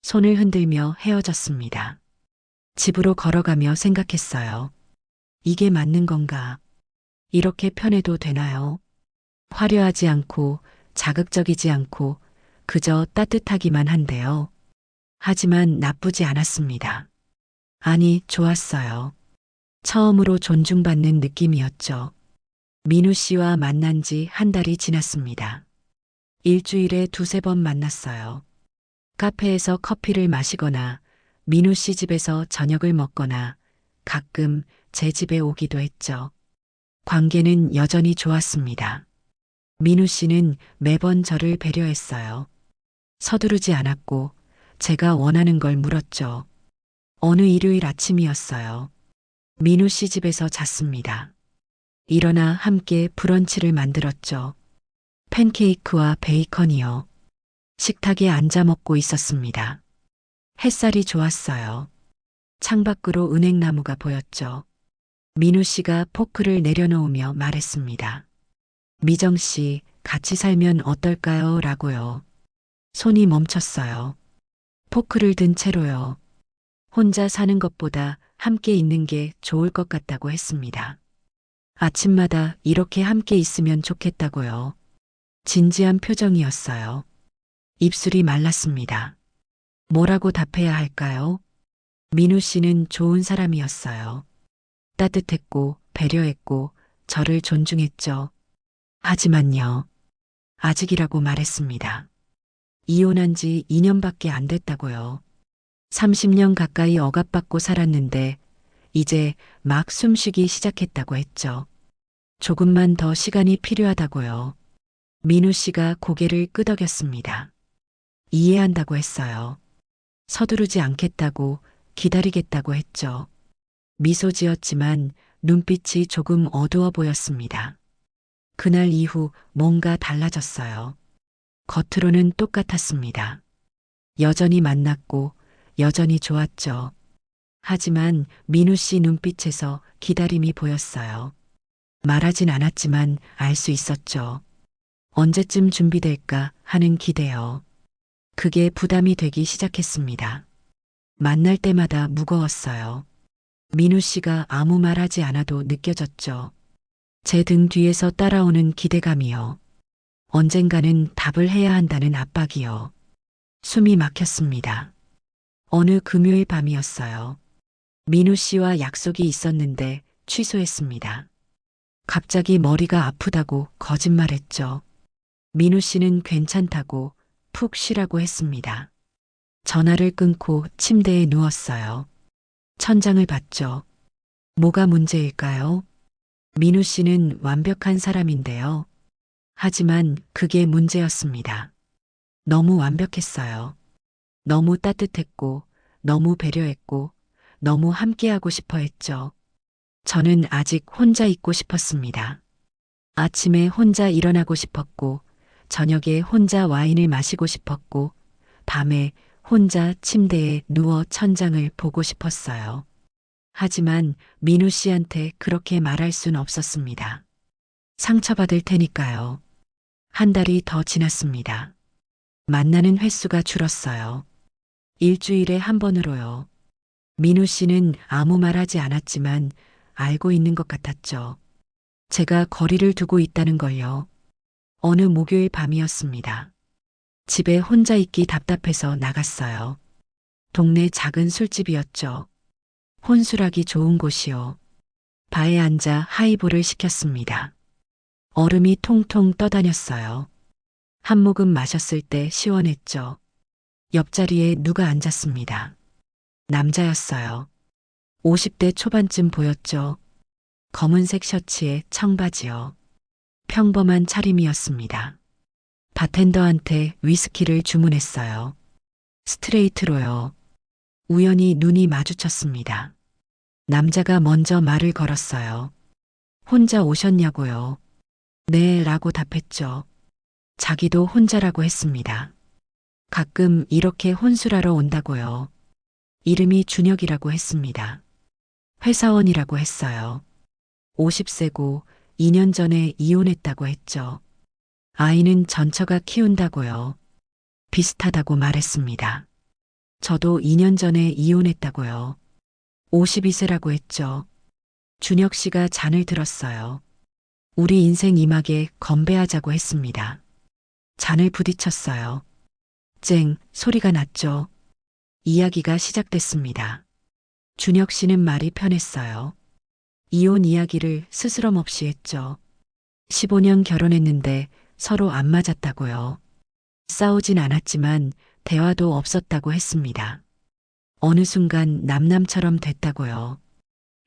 손을 흔들며 헤어졌습니다. 집으로 걸어가며 생각했어요. 이게 맞는 건가? 이렇게 편해도 되나요? 화려하지 않고 자극적이지 않고 그저 따뜻하기만 한데요. 하지만 나쁘지 않았습니다. 아니, 좋았어요. 처음으로 존중받는 느낌이었죠. 민우 씨와 만난 지 한 달이 지났습니다. 일주일에 두세 번 만났어요. 카페에서 커피를 마시거나 민우 씨 집에서 저녁을 먹거나 가끔 제 집에 오기도 했죠. 관계는 여전히 좋았습니다. 민우 씨는 매번 저를 배려했어요. 서두르지 않았고 제가 원하는 걸 물었죠. 어느 일요일 아침이었어요. 민우 씨 집에서 잤습니다. 일어나 함께 브런치를 만들었죠. 팬케이크와 베이컨이요. 식탁에 앉아 먹고 있었습니다. 햇살이 좋았어요. 창밖으로 은행나무가 보였죠. 민우 씨가 포크를 내려놓으며 말했습니다. 미정 씨, 같이 살면 어떨까요? 라고요. 손이 멈췄어요. 포크를 든 채로요. 혼자 사는 것보다 함께 있는 게 좋을 것 같다고 했습니다. 아침마다 이렇게 함께 있으면 좋겠다고요. 진지한 표정이었어요. 입술이 말랐습니다. 뭐라고 답해야 할까요? 민우 씨는 좋은 사람이었어요. 따뜻했고 배려했고 저를 존중했죠. 하지만요. 아직이라고 말했습니다. 이혼한 지 2년밖에 안 됐다고요. 30년 가까이 억압받고 살았는데 이제 막 숨쉬기 시작했다고 했죠. 조금만 더 시간이 필요하다고요. 민우 씨가 고개를 끄덕였습니다. 이해한다고 했어요. 서두르지 않겠다고 기다리겠다고 했죠. 미소 지었지만 눈빛이 조금 어두워 보였습니다. 그날 이후 뭔가 달라졌어요. 겉으로는 똑같았습니다. 여전히 만났고 여전히 좋았죠. 하지만 민우 씨 눈빛에서 기다림이 보였어요. 말하진 않았지만 알 수 있었죠. 언제쯤 준비될까 하는 기대요. 그게 부담이 되기 시작했습니다. 만날 때마다 무거웠어요. 민우 씨가 아무 말 하지 않아도 느껴졌죠. 제 등 뒤에서 따라오는 기대감이요. 언젠가는 답을 해야 한다는 압박이요. 숨이 막혔습니다. 어느 금요일 밤이었어요. 민우 씨와 약속이 있었는데 취소했습니다. 갑자기 머리가 아프다고 거짓말했죠. 민우 씨는 괜찮다고 푹 쉬라고 했습니다. 전화를 끊고 침대에 누웠어요. 천장을 봤죠. 뭐가 문제일까요? 민우 씨는 완벽한 사람인데요. 하지만 그게 문제였습니다. 너무 완벽했어요. 너무 따뜻했고, 너무 배려했고, 너무 함께하고 싶어 했죠. 저는 아직 혼자 있고 싶었습니다. 아침에 혼자 일어나고 싶었고, 저녁에 혼자 와인을 마시고 싶었고, 밤에 혼자 침대에 누워 천장을 보고 싶었어요. 하지만 민우 씨한테 그렇게 말할 순 없었습니다. 상처받을 테니까요. 한 달이 더 지났습니다. 만나는 횟수가 줄었어요. 일주일에 한 번으로요. 민우 씨는 아무 말 하지 않았지만 알고 있는 것 같았죠. 제가 거리를 두고 있다는 걸요. 어느 목요일 밤이었습니다. 집에 혼자 있기 답답해서 나갔어요. 동네 작은 술집이었죠. 혼술하기 좋은 곳이요. 바에 앉아 하이볼을 시켰습니다. 얼음이 통통 떠다녔어요. 한 모금 마셨을 때 시원했죠. 옆자리에 누가 앉았습니다. 남자였어요. 50대 초반쯤 보였죠. 검은색 셔츠에 청바지요. 평범한 차림이었습니다. 바텐더한테 위스키를 주문했어요. 스트레이트로요. 우연히 눈이 마주쳤습니다. 남자가 먼저 말을 걸었어요. 혼자 오셨냐고요. 네, 라고 답했죠. 자기도 혼자라고 했습니다. 가끔 이렇게 혼술하러 온다고요. 이름이 준혁이라고 했습니다. 회사원이라고 했어요. 50세고 2년 전에 이혼했다고 했죠. 아이는 전처가 키운다고요. 비슷하다고 말했습니다. 저도 2년 전에 이혼했다고요. 52세라고 했죠. 준혁 씨가 잔을 들었어요. 우리 인생 이막에 건배하자고 했습니다. 잔을 부딪혔어요. 쨍 소리가 났죠. 이야기가 시작됐습니다. 준혁 씨는 말이 편했어요. 이혼 이야기를 스스럼 없이 했죠. 15년 결혼했는데 서로 안 맞았다고요. 싸우진 않았지만 대화도 없었다고 했습니다. 어느 순간 남남처럼 됐다고요.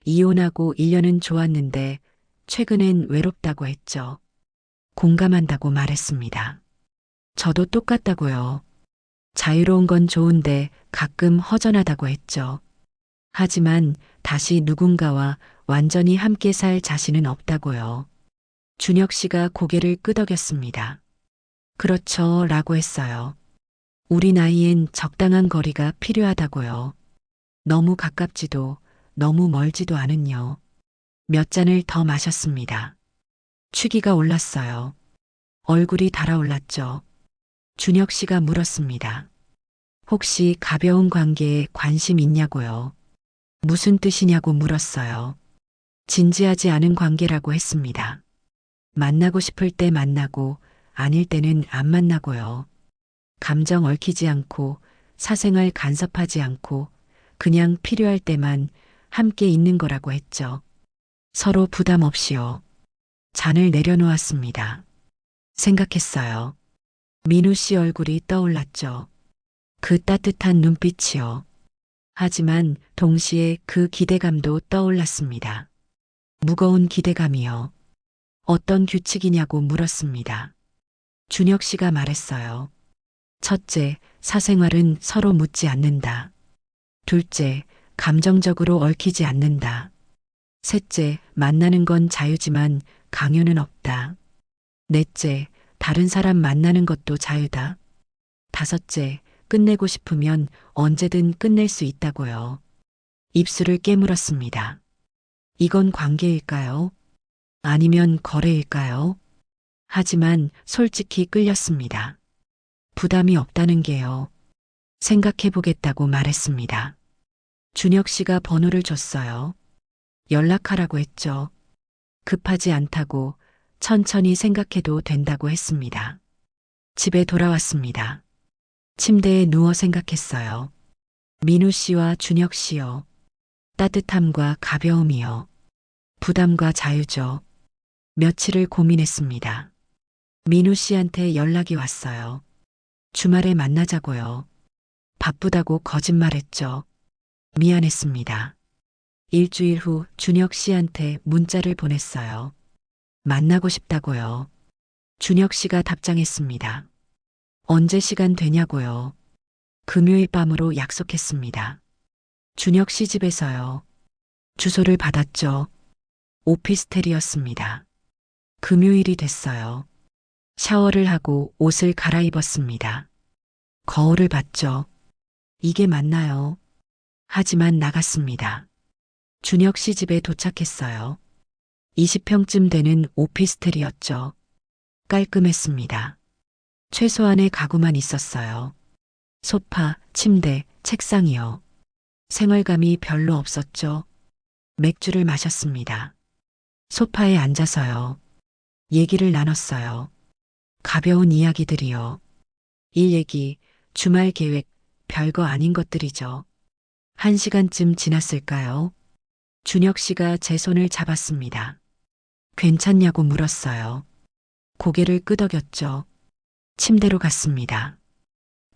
이혼하고 1년은 좋았는데 최근엔 외롭다고 했죠. 공감한다고 말했습니다. 저도 똑같다고요. 자유로운 건 좋은데 가끔 허전하다고 했죠. 하지만 다시 누군가와 완전히 함께 살 자신은 없다고요. 준혁 씨가 고개를 끄덕였습니다. 그렇죠, 라고 했어요. 우리 나이엔 적당한 거리가 필요하다고요. 너무 가깝지도 너무 멀지도 않은요. 몇 잔을 더 마셨습니다. 취기가 올랐어요. 얼굴이 달아올랐죠. 준혁 씨가 물었습니다. 혹시 가벼운 관계에 관심 있냐고요. 무슨 뜻이냐고 물었어요. 진지하지 않은 관계라고 했습니다. 만나고 싶을 때 만나고 아닐 때는 안 만나고요. 감정 얽히지 않고 사생활 간섭하지 않고 그냥 필요할 때만 함께 있는 거라고 했죠. 서로 부담 없이요. 잔을 내려놓았습니다. 생각했어요. 민우 씨 얼굴이 떠올랐죠. 그 따뜻한 눈빛이요. 하지만 동시에 그 기대감도 떠올랐습니다. 무거운 기대감이요. 어떤 규칙이냐고 물었습니다. 준혁 씨가 말했어요. 첫째, 사생활은 서로 묻지 않는다. 둘째, 감정적으로 얽히지 않는다. 셋째, 만나는 건 자유지만 강요는 없다. 넷째, 다른 사람 만나는 것도 자유다. 다섯째, 끝내고 싶으면 언제든 끝낼 수 있다고요. 입술을 깨물었습니다. 이건 관계일까요? 아니면 거래일까요? 하지만 솔직히 끌렸습니다. 부담이 없다는 게요. 생각해보겠다고 말했습니다. 준혁 씨가 번호를 줬어요. 연락하라고 했죠. 급하지 않다고 천천히 생각해도 된다고 했습니다. 집에 돌아왔습니다. 침대에 누워 생각했어요. 민우 씨와 준혁 씨요. 따뜻함과 가벼움이요. 부담과 자유죠. 며칠을 고민했습니다. 민우 씨한테 연락이 왔어요. 주말에 만나자고요. 바쁘다고 거짓말했죠. 미안했습니다. 일주일 후 준혁 씨한테 문자를 보냈어요. 만나고 싶다고요. 준혁 씨가 답장했습니다. 언제 시간 되냐고요. 금요일 밤으로 약속했습니다. 준혁 씨 집에서요. 주소를 받았죠. 오피스텔이었습니다. 금요일이 됐어요. 샤워를 하고 옷을 갈아입었습니다. 거울을 봤죠. 이게 맞나요? 하지만 나갔습니다. 준혁 씨 집에 도착했어요. 20평쯤 되는 오피스텔이었죠. 깔끔했습니다. 최소한의 가구만 있었어요. 소파, 침대, 책상이요. 생활감이 별로 없었죠. 맥주를 마셨습니다. 소파에 앉아서요. 얘기를 나눴어요. 가벼운 이야기들이요. 일 얘기, 주말 계획, 별거 아닌 것들이죠. 1시간쯤 지났을까요? 준혁 씨가 제 손을 잡았습니다. 괜찮냐고 물었어요. 고개를 끄덕였죠. 침대로 갔습니다.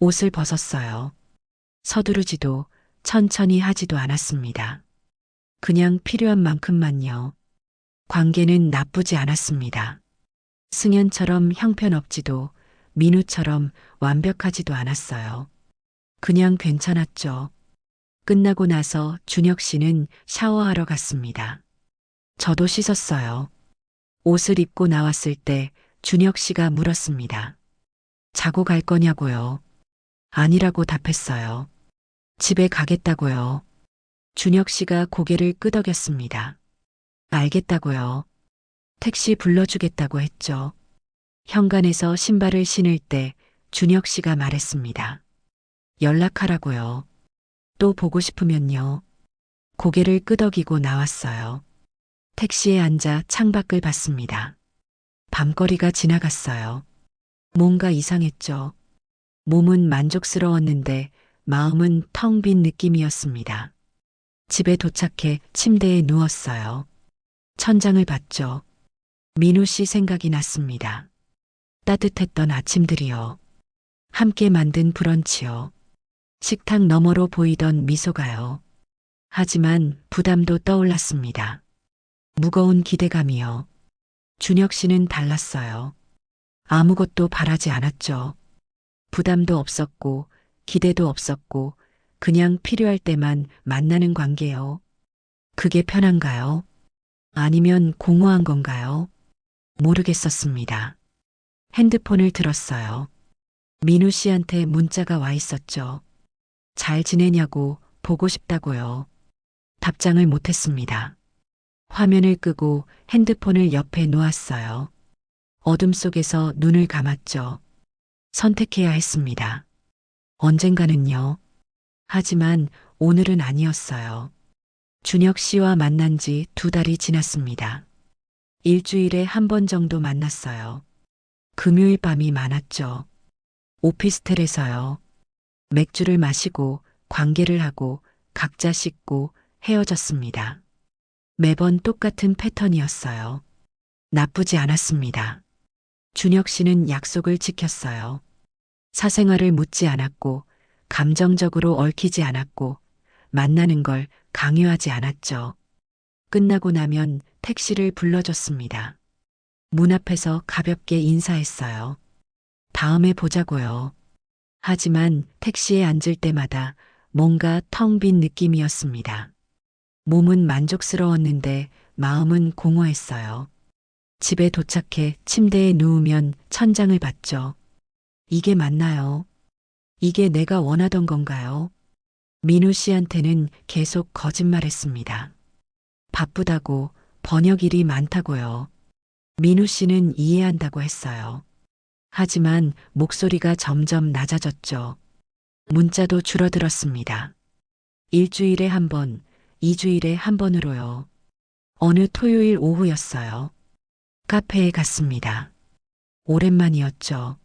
옷을 벗었어요. 서두르지도 천천히 하지도 않았습니다. 그냥 필요한 만큼만요. 관계는 나쁘지 않았습니다. 승연처럼 형편없지도 민우처럼 완벽하지도 않았어요. 그냥 괜찮았죠. 끝나고 나서 준혁 씨는 샤워하러 갔습니다. 저도 씻었어요. 옷을 입고 나왔을 때 준혁 씨가 물었습니다. 자고 갈 거냐고요. 아니라고 답했어요. 집에 가겠다고요. 준혁 씨가 고개를 끄덕였습니다. 알겠다고요. 택시 불러주겠다고 했죠. 현관에서 신발을 신을 때 준혁 씨가 말했습니다. 연락하라고요. 또 보고 싶으면요. 고개를 끄덕이고 나왔어요. 택시에 앉아 창밖을 봤습니다. 밤거리가 지나갔어요. 뭔가 이상했죠. 몸은 만족스러웠는데 마음은 텅 빈 느낌이었습니다. 집에 도착해 침대에 누웠어요. 천장을 봤죠. 민우 씨 생각이 났습니다. 따뜻했던 아침들이요. 함께 만든 브런치요. 식탁 너머로 보이던 미소가요. 하지만 부담도 떠올랐습니다. 무거운 기대감이요. 준혁 씨는 달랐어요. 아무것도 바라지 않았죠. 부담도 없었고, 기대도 없었고, 그냥 필요할 때만 만나는 관계요. 그게 편한가요? 아니면 공허한 건가요? 모르겠었습니다. 핸드폰을 들었어요. 민우 씨한테 문자가 와 있었죠. 잘 지내냐고, 보고 싶다고요. 답장을 못했습니다. 화면을 끄고 핸드폰을 옆에 놓았어요. 어둠 속에서 눈을 감았죠. 선택해야 했습니다. 언젠가는요. 하지만 오늘은 아니었어요. 준혁 씨와 만난 지 2달이 지났습니다. 일주일에 한 번 정도 만났어요. 금요일 밤이 많았죠. 오피스텔에서요. 맥주를 마시고 관계를 하고 각자 씻고 헤어졌습니다. 매번 똑같은 패턴이었어요. 나쁘지 않았습니다. 준혁 씨는 약속을 지켰어요. 사생활을 묻지 않았고, 감정적으로 얽히지 않았고, 만나는 걸 강요하지 않았죠. 끝나고 나면 택시를 불러줬습니다. 문 앞에서 가볍게 인사했어요. 다음에 보자고요. 하지만 택시에 앉을 때마다 뭔가 텅 빈 느낌이었습니다. 몸은 만족스러웠는데 마음은 공허했어요. 집에 도착해 침대에 누우면 천장을 봤죠. 이게 맞나요? 이게 내가 원하던 건가요? 민우 씨한테는 계속 거짓말했습니다. 바쁘다고, 번역 일이 많다고요. 민우 씨는 이해한다고 했어요. 하지만 목소리가 점점 낮아졌죠. 문자도 줄어들었습니다. 일주일에 한 번, 2주일에 한 번으로요. 어느 토요일 오후였어요. 카페에 갔습니다. 오랜만이었죠.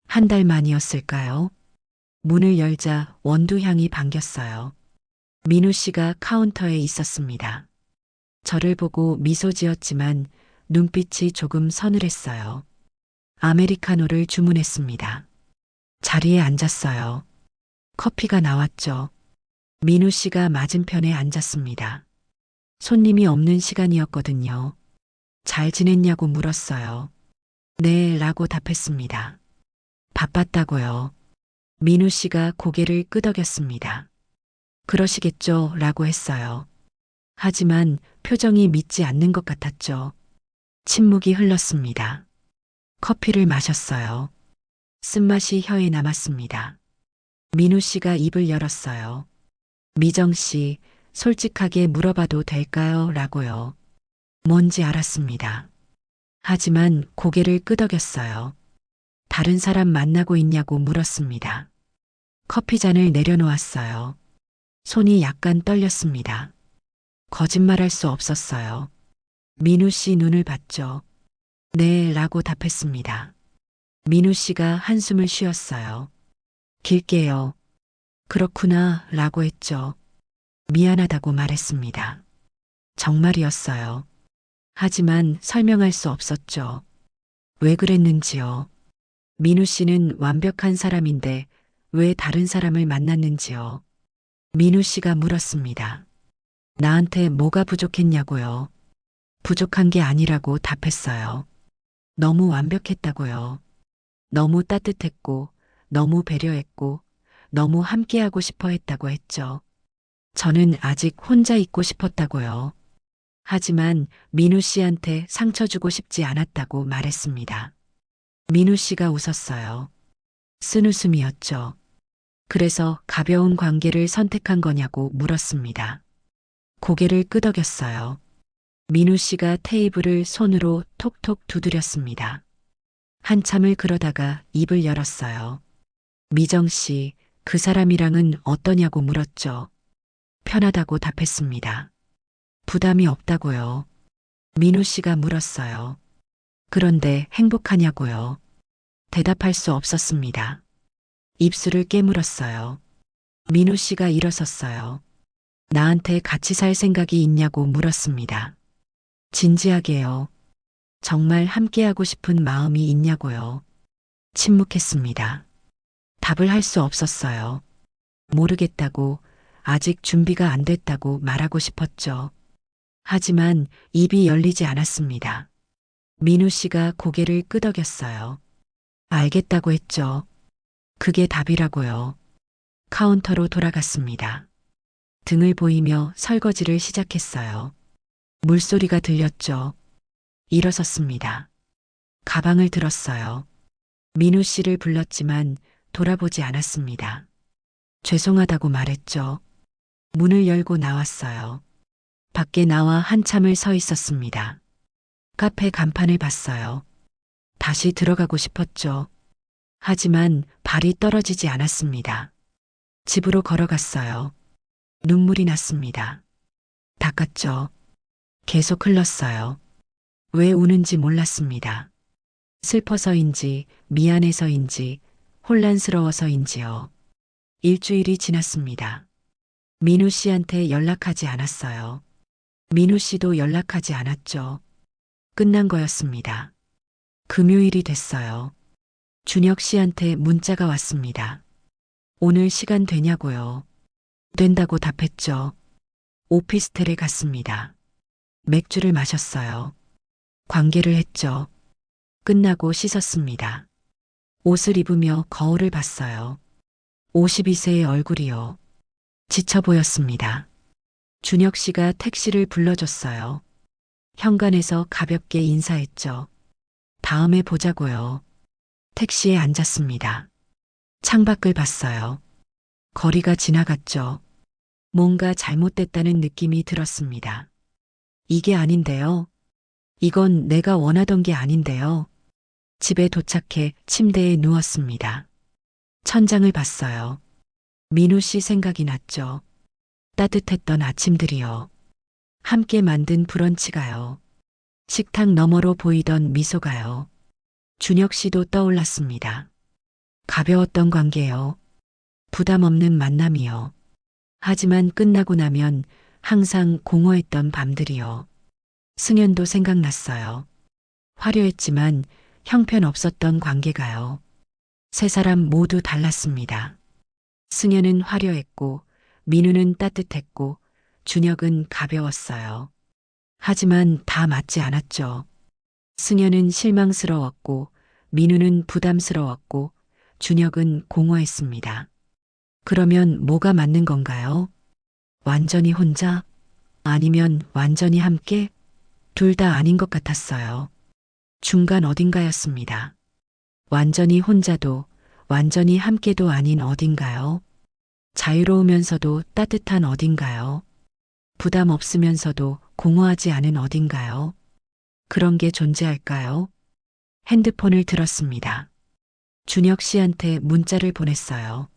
한 달 만이었을까요? 문을 열자 원두향이 반겼어요. 민우 씨가 카운터에 있었습니다. 저를 보고 미소 지었지만 눈빛이 조금 서늘했어요. 아메리카노를 주문했습니다. 자리에 앉았어요. 커피가 나왔죠. 민우 씨가 맞은편에 앉았습니다. 손님이 없는 시간이었거든요. 잘 지냈냐고 물었어요. 네, 라고 답했습니다. 바빴다고요. 민우 씨가 고개를 끄덕였습니다. 그러시겠죠, 라고 했어요. 하지만 표정이 믿지 않는 것 같았죠. 침묵이 흘렀습니다. 커피를 마셨어요. 쓴맛이 혀에 남았습니다. 민우 씨가 입을 열었어요. 미정 씨, 솔직하게 물어봐도 될까요? 라고요. 뭔지 알았습니다. 하지만 고개를 끄덕였어요. 다른 사람 만나고 있냐고 물었습니다. 커피잔을 내려놓았어요. 손이 약간 떨렸습니다. 거짓말할 수 없었어요. 민우 씨 눈을 봤죠. 네, 라고 답했습니다. 민우 씨가 한숨을 쉬었어요. 길게요. 그렇구나, 라고 했죠. 미안하다고 말했습니다. 정말이었어요. 하지만 설명할 수 없었죠. 왜 그랬는지요. 민우 씨는 완벽한 사람인데 왜 다른 사람을 만났는지요. 민우 씨가 물었습니다. 나한테 뭐가 부족했냐고요. 부족한 게 아니라고 답했어요. 너무 완벽했다고요. 너무 따뜻했고, 너무 배려했고, 너무 함께하고 싶어 했다고 했죠. 저는 아직 혼자 있고 싶었다고요. 하지만 민우 씨한테 상처 주고 싶지 않았다고 말했습니다. 민우 씨가 웃었어요. 쓴웃음이었죠. 그래서 가벼운 관계를 선택한 거냐고 물었습니다. 고개를 끄덕였어요. 민우 씨가 테이블을 손으로 톡톡 두드렸습니다. 한참을 그러다가 입을 열었어요. 미정 씨, 그 사람이랑은 어떠냐고 물었죠. 편하다고 답했습니다. 부담이 없다고요. 민우 씨가 물었어요. 그런데 행복하냐고요. 대답할 수 없었습니다. 입술을 깨물었어요. 민우 씨가 일어섰어요. 나한테 같이 살 생각이 있냐고 물었습니다. 진지하게요. 정말 함께하고 싶은 마음이 있냐고요. 침묵했습니다. 답을 할 수 없었어요. 모르겠다고, 아직 준비가 안 됐다고 말하고 싶었죠. 하지만 입이 열리지 않았습니다. 민우 씨가 고개를 끄덕였어요. 알겠다고 했죠. 그게 답이라고요. 카운터로 돌아갔습니다. 등을 보이며 설거지를 시작했어요. 물소리가 들렸죠. 일어섰습니다. 가방을 들었어요. 민우 씨를 불렀지만 돌아보지 않았습니다. 죄송하다고 말했죠. 문을 열고 나왔어요. 밖에 나와 한참을 서 있었습니다. 카페 간판을 봤어요. 다시 들어가고 싶었죠. 하지만 발이 떨어지지 않았습니다. 집으로 걸어갔어요. 눈물이 났습니다. 닦았죠. 계속 흘렀어요. 왜 우는지 몰랐습니다. 슬퍼서인지, 미안해서인지, 혼란스러워서인지요. 일주일이 지났습니다. 민우 씨한테 연락하지 않았어요. 민우 씨도 연락하지 않았죠. 끝난 거였습니다. 금요일이 됐어요. 준혁 씨한테 문자가 왔습니다. 오늘 시간 되냐고요. 된다고 답했죠. 오피스텔에 갔습니다. 맥주를 마셨어요. 관계를 했죠. 끝나고 씻었습니다. 옷을 입으며 거울을 봤어요. 52세의 얼굴이요. 지쳐 보였습니다. 준혁 씨가 택시를 불러줬어요. 현관에서 가볍게 인사했죠. 다음에 보자고요. 택시에 앉았습니다. 창밖을 봤어요. 거리가 지나갔죠. 뭔가 잘못됐다는 느낌이 들었습니다. 이게 아닌데요. 이건 내가 원하던 게 아닌데요. 집에 도착해 침대에 누웠습니다. 천장을 봤어요. 민우 씨 생각이 났죠. 따뜻했던 아침들이요. 함께 만든 브런치가요. 식탁 너머로 보이던 미소가요. 준혁 씨도 떠올랐습니다. 가벼웠던 관계요. 부담 없는 만남이요. 하지만 끝나고 나면 항상 공허했던 밤들이요. 승현도 생각났어요. 화려했지만 형편없었던 관계가요. 세 사람 모두 달랐습니다. 승현은 화려했고, 민우는 따뜻했고, 준혁은 가벼웠어요. 하지만 다 맞지 않았죠. 승현은 실망스러웠고, 민우는 부담스러웠고, 준혁은 공허했습니다. 그러면 뭐가 맞는 건가요? 완전히 혼자? 아니면 완전히 함께? 둘 다 아닌 것 같았어요. 중간 어딘가였습니다. 완전히 혼자도, 완전히 함께도 아닌 어딘가요? 자유로우면서도 따뜻한 어딘가요? 부담 없으면서도 공허하지 않은 어딘가요? 그런 게 존재할까요? 핸드폰을 들었습니다. 준혁 씨한테 문자를 보냈어요.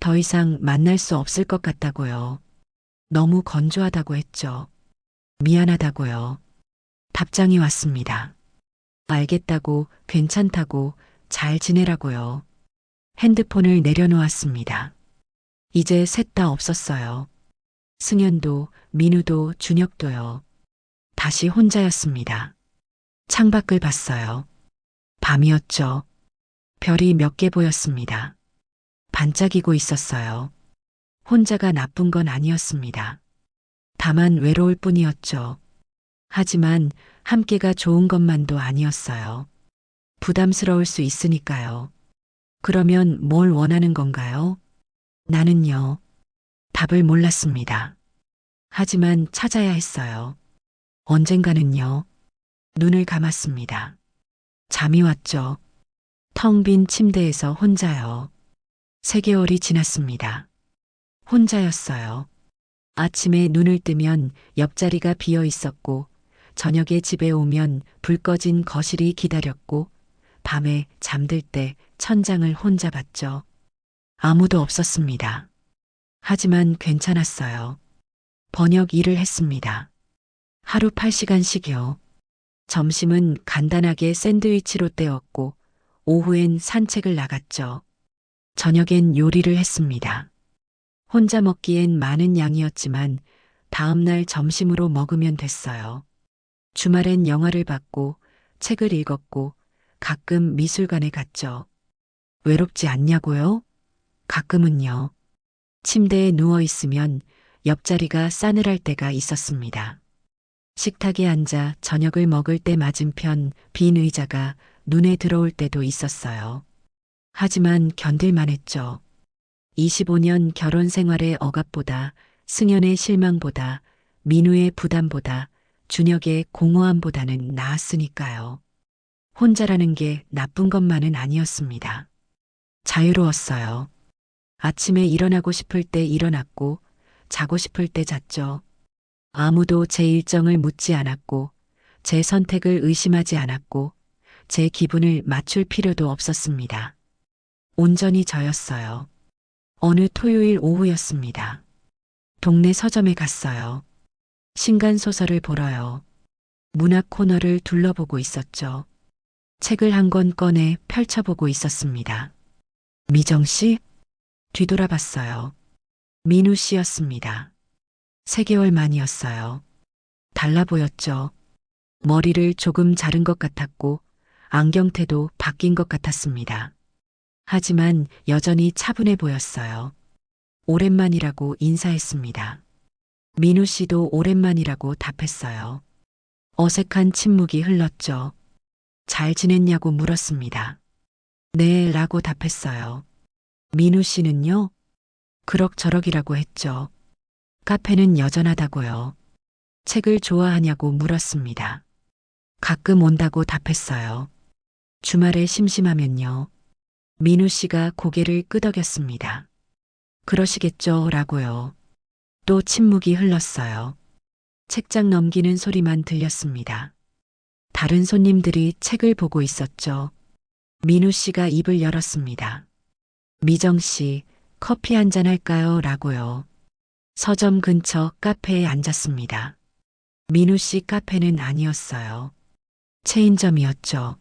더 이상 만날 수 없을 것 같다고요. 너무 건조하다고 했죠. 미안하다고요. 답장이 왔습니다. 알겠다고, 괜찮다고, 잘 지내라고요. 핸드폰을 내려놓았습니다. 이제 셋 다 없었어요. 승현도, 민우도, 준혁도요. 다시 혼자였습니다. 창밖을 봤어요. 밤이었죠. 별이 몇 개 보였습니다. 반짝이고 있었어요. 혼자가 나쁜 건 아니었습니다. 다만 외로울 뿐이었죠. 하지만 함께가 좋은 것만도 아니었어요. 부담스러울 수 있으니까요. 그러면 뭘 원하는 건가요? 나는요. 답을 몰랐습니다. 하지만 찾아야 했어요. 언젠가는요. 눈을 감았습니다. 잠이 왔죠. 텅 빈 침대에서 혼자요. 3개월이 지났습니다. 혼자였어요. 아침에 눈을 뜨면 옆자리가 비어 있었고, 저녁에 집에 오면 불 꺼진 거실이 기다렸고, 밤에 잠들 때 천장을 혼자 봤죠. 아무도 없었습니다. 하지만 괜찮았어요. 번역 일을 했습니다. 하루 8시간씩이요. 점심은 간단하게 샌드위치로 때웠고, 오후엔 산책을 나갔죠. 저녁엔 요리를 했습니다. 혼자 먹기엔 많은 양이었지만 다음날 점심으로 먹으면 됐어요. 주말엔 영화를 봤고 책을 읽었고 가끔 미술관에 갔죠. 외롭지 않냐고요? 가끔은요. 침대에 누워 있으면 옆자리가 싸늘할 때가 있었습니다. 식탁에 앉아 저녁을 먹을 때 맞은편 빈 의자가 눈에 들어올 때도 있었어요. 하지만 견딜만 했죠. 25년 결혼 생활의 억압보다, 승연의 실망보다, 민우의 부담보다, 준혁의 공허함보다는 나았으니까요. 혼자라는 게 나쁜 것만은 아니었습니다. 자유로웠어요. 아침에 일어나고 싶을 때 일어났고, 자고 싶을 때 잤죠. 아무도 제 일정을 묻지 않았고, 제 선택을 의심하지 않았고, 제 기분을 맞출 필요도 없었습니다. 온전히 저였어요. 어느 토요일 오후였습니다. 동네 서점에 갔어요. 신간소설을 보러요. 문학 코너를 둘러보고 있었죠. 책을 한 권 꺼내 펼쳐보고 있었습니다. 미정 씨? 뒤돌아봤어요. 민우 씨였습니다. 3개월 만이었어요. 달라 보였죠. 머리를 조금 자른 것 같았고 안경테도 바뀐 것 같았습니다. 하지만 여전히 차분해 보였어요. 오랜만이라고 인사했습니다. 민우 씨도 오랜만이라고 답했어요. 어색한 침묵이 흘렀죠. 잘 지냈냐고 물었습니다. 네, 라고 답했어요. 민우 씨는요? 그럭저럭이라고 했죠. 카페는 여전하다고요. 책을 좋아하냐고 물었습니다. 가끔 온다고 답했어요. 주말에 심심하면요. 민우 씨가 고개를 끄덕였습니다. 그러시겠죠, 라고요. 또 침묵이 흘렀어요. 책장 넘기는 소리만 들렸습니다. 다른 손님들이 책을 보고 있었죠. 민우 씨가 입을 열었습니다. 미정 씨, 커피 한잔 할까요? 라고요. 서점 근처 카페에 앉았습니다. 민우 씨 카페는 아니었어요. 체인점이었죠.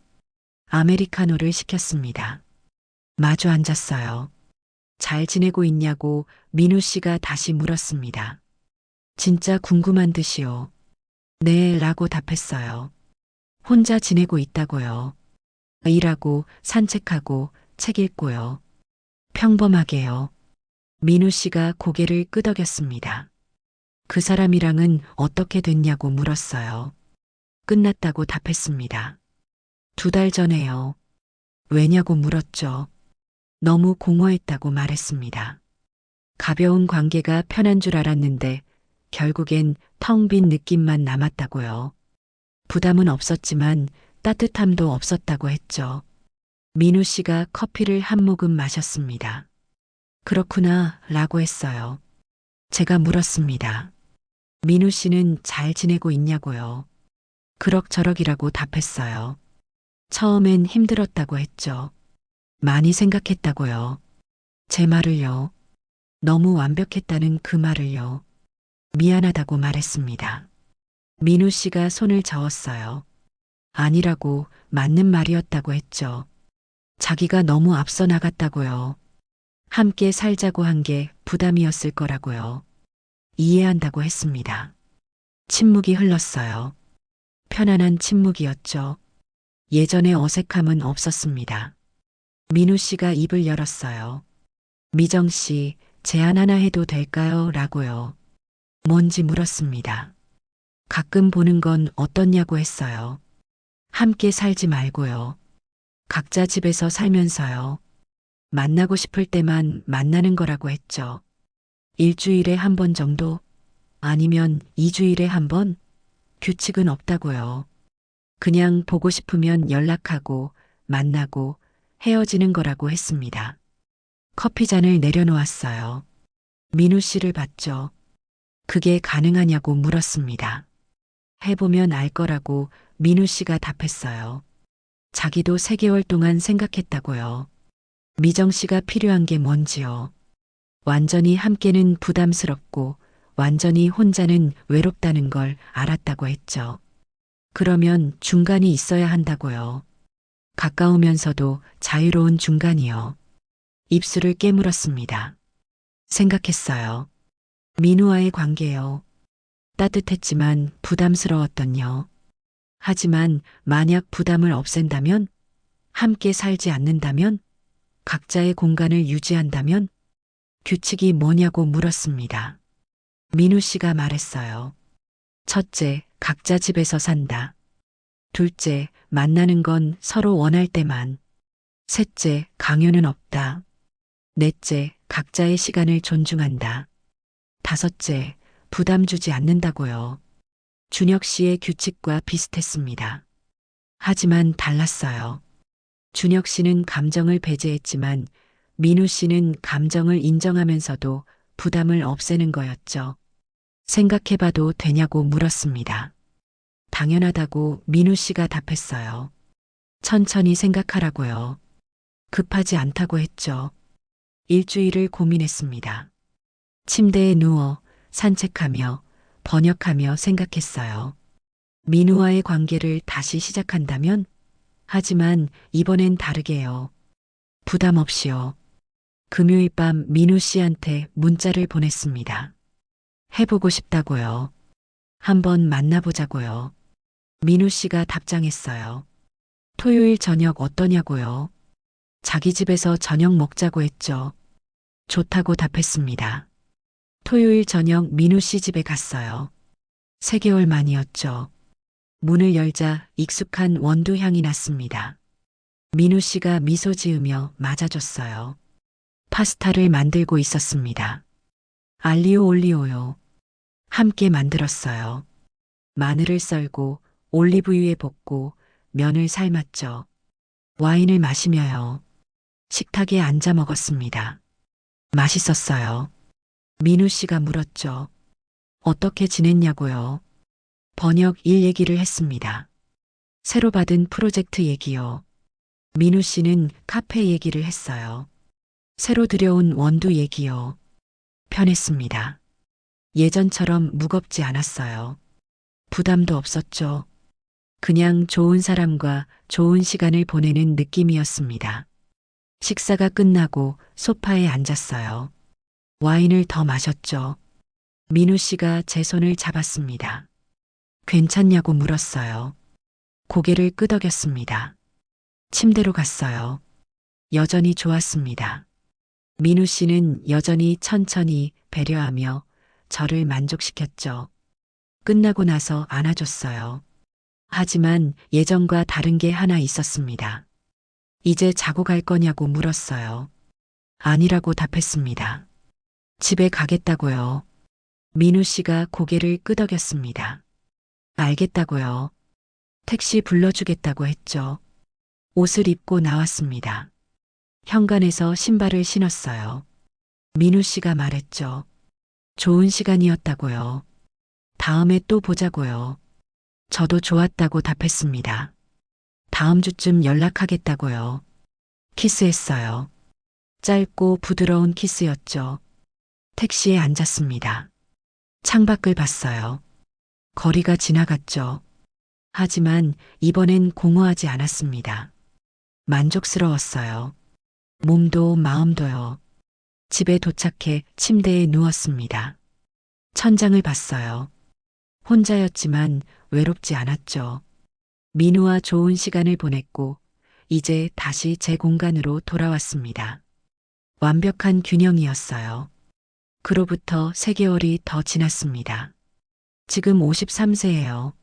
아메리카노를 시켰습니다. 마주 앉았어요. 잘 지내고 있냐고 민우 씨가 다시 물었습니다. 진짜 궁금한 듯이요. 네, 라고 답했어요. 혼자 지내고 있다고요. 일하고 산책하고 책 읽고요. 평범하게요. 민우 씨가 고개를 끄덕였습니다. 그 사람이랑은 어떻게 됐냐고 물었어요. 끝났다고 답했습니다. 2달 전에요. 왜냐고 물었죠. 너무 공허했다고 말했습니다. 가벼운 관계가 편한 줄 알았는데 결국엔 텅 빈 느낌만 남았다고요. 부담은 없었지만 따뜻함도 없었다고 했죠. 민우 씨가 커피를 한 모금 마셨습니다. 그렇구나, 라고 했어요. 제가 물었습니다. 민우 씨는 잘 지내고 있냐고요. 그럭저럭이라고 답했어요. 처음엔 힘들었다고 했죠. 많이 생각했다고요. 제 말을요. 너무 완벽했다는 그 말을요. 미안하다고 말했습니다. 민우 씨가 손을 저었어요. 아니라고 맞는 말이었다고 했죠. 자기가 너무 앞서 나갔다고요. 함께 살자고 한 게 부담이었을 거라고요. 이해한다고 했습니다. 침묵이 흘렀어요. 편안한 침묵이었죠. 예전의 어색함은 없었습니다. 민우 씨가 입을 열었어요. 미정 씨, 제안 하나 해도 될까요? 라고요. 뭔지 물었습니다. 가끔 보는 건 어떻냐고 했어요. 함께 살지 말고요. 각자 집에서 살면서요. 만나고 싶을 때만 만나는 거라고 했죠. 일주일에 한 번 정도? 아니면 2주일에 한 번? 규칙은 없다고요. 그냥 보고 싶으면 연락하고 만나고 헤어지는 거라고 했습니다. 커피잔을 내려놓았어요. 민우 씨를 봤죠. 그게 가능하냐고 물었습니다. 해보면 알 거라고 민우 씨가 답했어요. 자기도 3개월 동안 생각했다고요. 미정 씨가 필요한 게 뭔지요. 완전히 함께는 부담스럽고 완전히 혼자는 외롭다는 걸 알았다고 했죠. 그러면 중간이 있어야 한다고요. 가까우면서도 자유로운 중간이요. 입술을 깨물었습니다. 생각했어요. 민우와의 관계요. 따뜻했지만 부담스러웠던요. 하지만 만약 부담을 없앤다면, 함께 살지 않는다면, 각자의 공간을 유지한다면, 규칙이 뭐냐고 물었습니다. 민우 씨가 말했어요. 첫째, 각자 집에서 산다. 둘째, 만나는 건 서로 원할 때만. 셋째, 강요는 없다. 넷째, 각자의 시간을 존중한다. 다섯째, 부담 주지 않는다고요. 준혁 씨의 규칙과 비슷했습니다. 하지만 달랐어요. 준혁 씨는 감정을 배제했지만 민우 씨는 감정을 인정하면서도 부담을 없애는 거였죠. 생각해봐도 되냐고 물었습니다. 당연하다고 민우 씨가 답했어요. 천천히 생각하라고요. 급하지 않다고 했죠. 일주일을 고민했습니다. 침대에 누워 산책하며 번역하며 생각했어요. 민우와의 관계를 다시 시작한다면? 하지만 이번엔 다르게요. 부담 없이요. 금요일 밤 민우 씨한테 문자를 보냈습니다. 해보고 싶다고요. 한번 만나보자고요. 민우 씨가 답장했어요. 토요일 저녁 어떠냐고요. 자기 집에서 저녁 먹자고 했죠. 좋다고 답했습니다. 토요일 저녁 민우 씨 집에 갔어요. 3개월 만이었죠. 문을 열자 익숙한 원두 향이 났습니다. 민우 씨가 미소 지으며 맞아줬어요. 파스타를 만들고 있었습니다. 알리오 올리오요. 함께 만들었어요. 마늘을 썰고 올리브유에 볶고 면을 삶았죠. 와인을 마시며요. 식탁에 앉아 먹었습니다. 맛있었어요. 민우 씨가 물었죠. 어떻게 지냈냐고요. 번역 일 얘기를 했습니다. 새로 받은 프로젝트 얘기요. 민우 씨는 카페 얘기를 했어요. 새로 들여온 원두 얘기요. 편했습니다. 예전처럼 무겁지 않았어요. 부담도 없었죠. 그냥 좋은 사람과 좋은 시간을 보내는 느낌이었습니다. 식사가 끝나고 소파에 앉았어요. 와인을 더 마셨죠. 민우 씨가 제 손을 잡았습니다. 괜찮냐고 물었어요. 고개를 끄덕였습니다. 침대로 갔어요. 여전히 좋았습니다. 민우 씨는 여전히 천천히 배려하며 저를 만족시켰죠. 끝나고 나서 안아줬어요. 하지만 예전과 다른 게 하나 있었습니다. 이제 자고 갈 거냐고 물었어요. 아니라고 답했습니다. 집에 가겠다고요. 민우 씨가 고개를 끄덕였습니다. 알겠다고요. 택시 불러주겠다고 했죠. 옷을 입고 나왔습니다. 현관에서 신발을 신었어요. 민우 씨가 말했죠. 좋은 시간이었다고요. 다음에 또 보자고요. 저도 좋았다고 답했습니다. 다음 주쯤 연락하겠다고요. 키스했어요. 짧고 부드러운 키스였죠. 택시에 앉았습니다. 창밖을 봤어요. 거리가 지나갔죠. 하지만 이번엔 공허하지 않았습니다. 만족스러웠어요. 몸도 마음도요. 집에 도착해 침대에 누웠습니다. 천장을 봤어요. 혼자였지만 외롭지 않았죠. 민우와 좋은 시간을 보냈고 이제 다시 제 공간으로 돌아왔습니다. 완벽한 균형이었어요. 그로부터 3개월이 더 지났습니다. 지금 53세예요.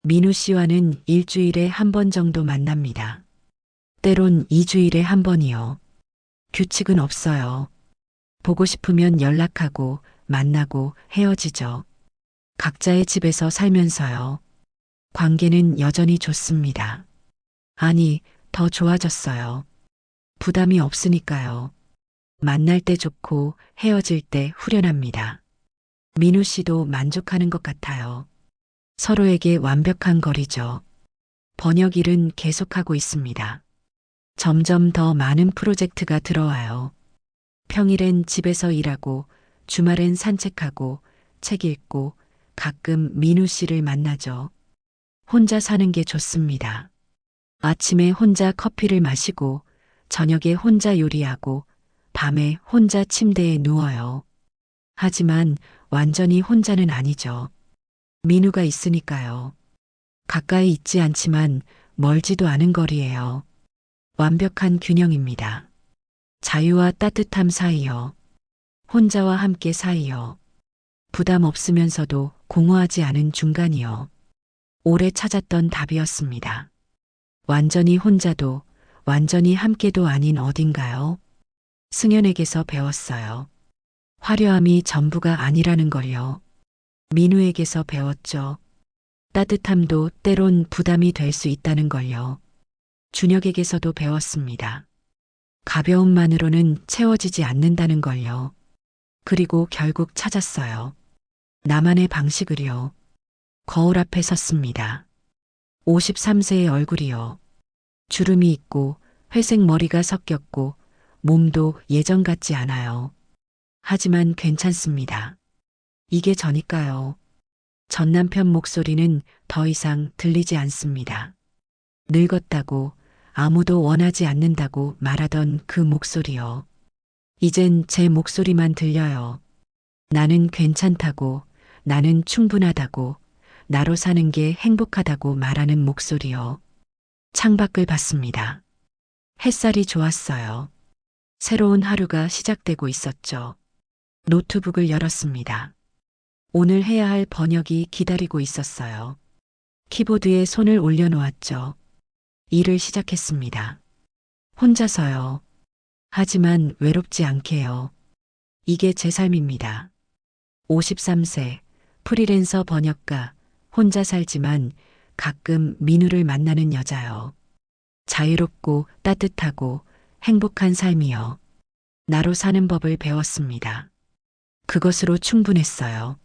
민우 씨와는 일주일에 한 번 정도 만납니다. 때론 2주일에 한 번이요. 규칙은 없어요. 보고 싶으면 연락하고 만나고 헤어지죠. 각자의 집에서 살면서요. 관계는 여전히 좋습니다. 아니, 더 좋아졌어요. 부담이 없으니까요. 만날 때 좋고 헤어질 때 후련합니다. 민우 씨도 만족하는 것 같아요. 서로에게 완벽한 거리죠. 번역 일은 계속하고 있습니다. 점점 더 많은 프로젝트가 들어와요. 평일엔 집에서 일하고 주말엔 산책하고 책 읽고 가끔 민우 씨를 만나죠. 혼자 사는 게 좋습니다. 아침에 혼자 커피를 마시고 저녁에 혼자 요리하고 밤에 혼자 침대에 누워요. 하지만 완전히 혼자는 아니죠. 민우가 있으니까요. 가까이 있지 않지만 멀지도 않은 거리예요. 완벽한 균형입니다. 자유와 따뜻함 사이요. 혼자와 함께 사이요. 부담 없으면서도 공허하지 않은 중간이요. 오래 찾았던 답이었습니다. 완전히 혼자도 완전히 함께도 아닌 어딘가요? 승연에게서 배웠어요. 화려함이 전부가 아니라는 걸요. 민우에게서 배웠죠. 따뜻함도 때론 부담이 될 수 있다는 걸요. 준혁에게서도 배웠습니다. 가벼움만으로는 채워지지 않는다는 걸요. 그리고 결국 찾았어요. 나만의 방식을요. 거울 앞에 섰습니다. 53세의 얼굴이요. 주름이 있고 회색 머리가 섞였고 몸도 예전 같지 않아요. 하지만 괜찮습니다. 이게 저니까요. 전 남편 목소리는 더 이상 들리지 않습니다. 늙었다고 아무도 원하지 않는다고 말하던 그 목소리요. 이젠 제 목소리만 들려요. 나는 괜찮다고, 나는 충분하다고, 나로 사는 게 행복하다고 말하는 목소리요. 창밖을 봤습니다. 햇살이 좋았어요. 새로운 하루가 시작되고 있었죠. 노트북을 열었습니다. 오늘 해야 할 번역이 기다리고 있었어요. 키보드에 손을 올려놓았죠. 일을 시작했습니다. 혼자서요. 하지만 외롭지 않게요. 이게 제 삶입니다. 53세, 프리랜서 번역가, 혼자 살지만 가끔 민우를 만나는 여자요. 자유롭고 따뜻하고 행복한 삶이요. 나로 사는 법을 배웠습니다. 그것으로 충분했어요.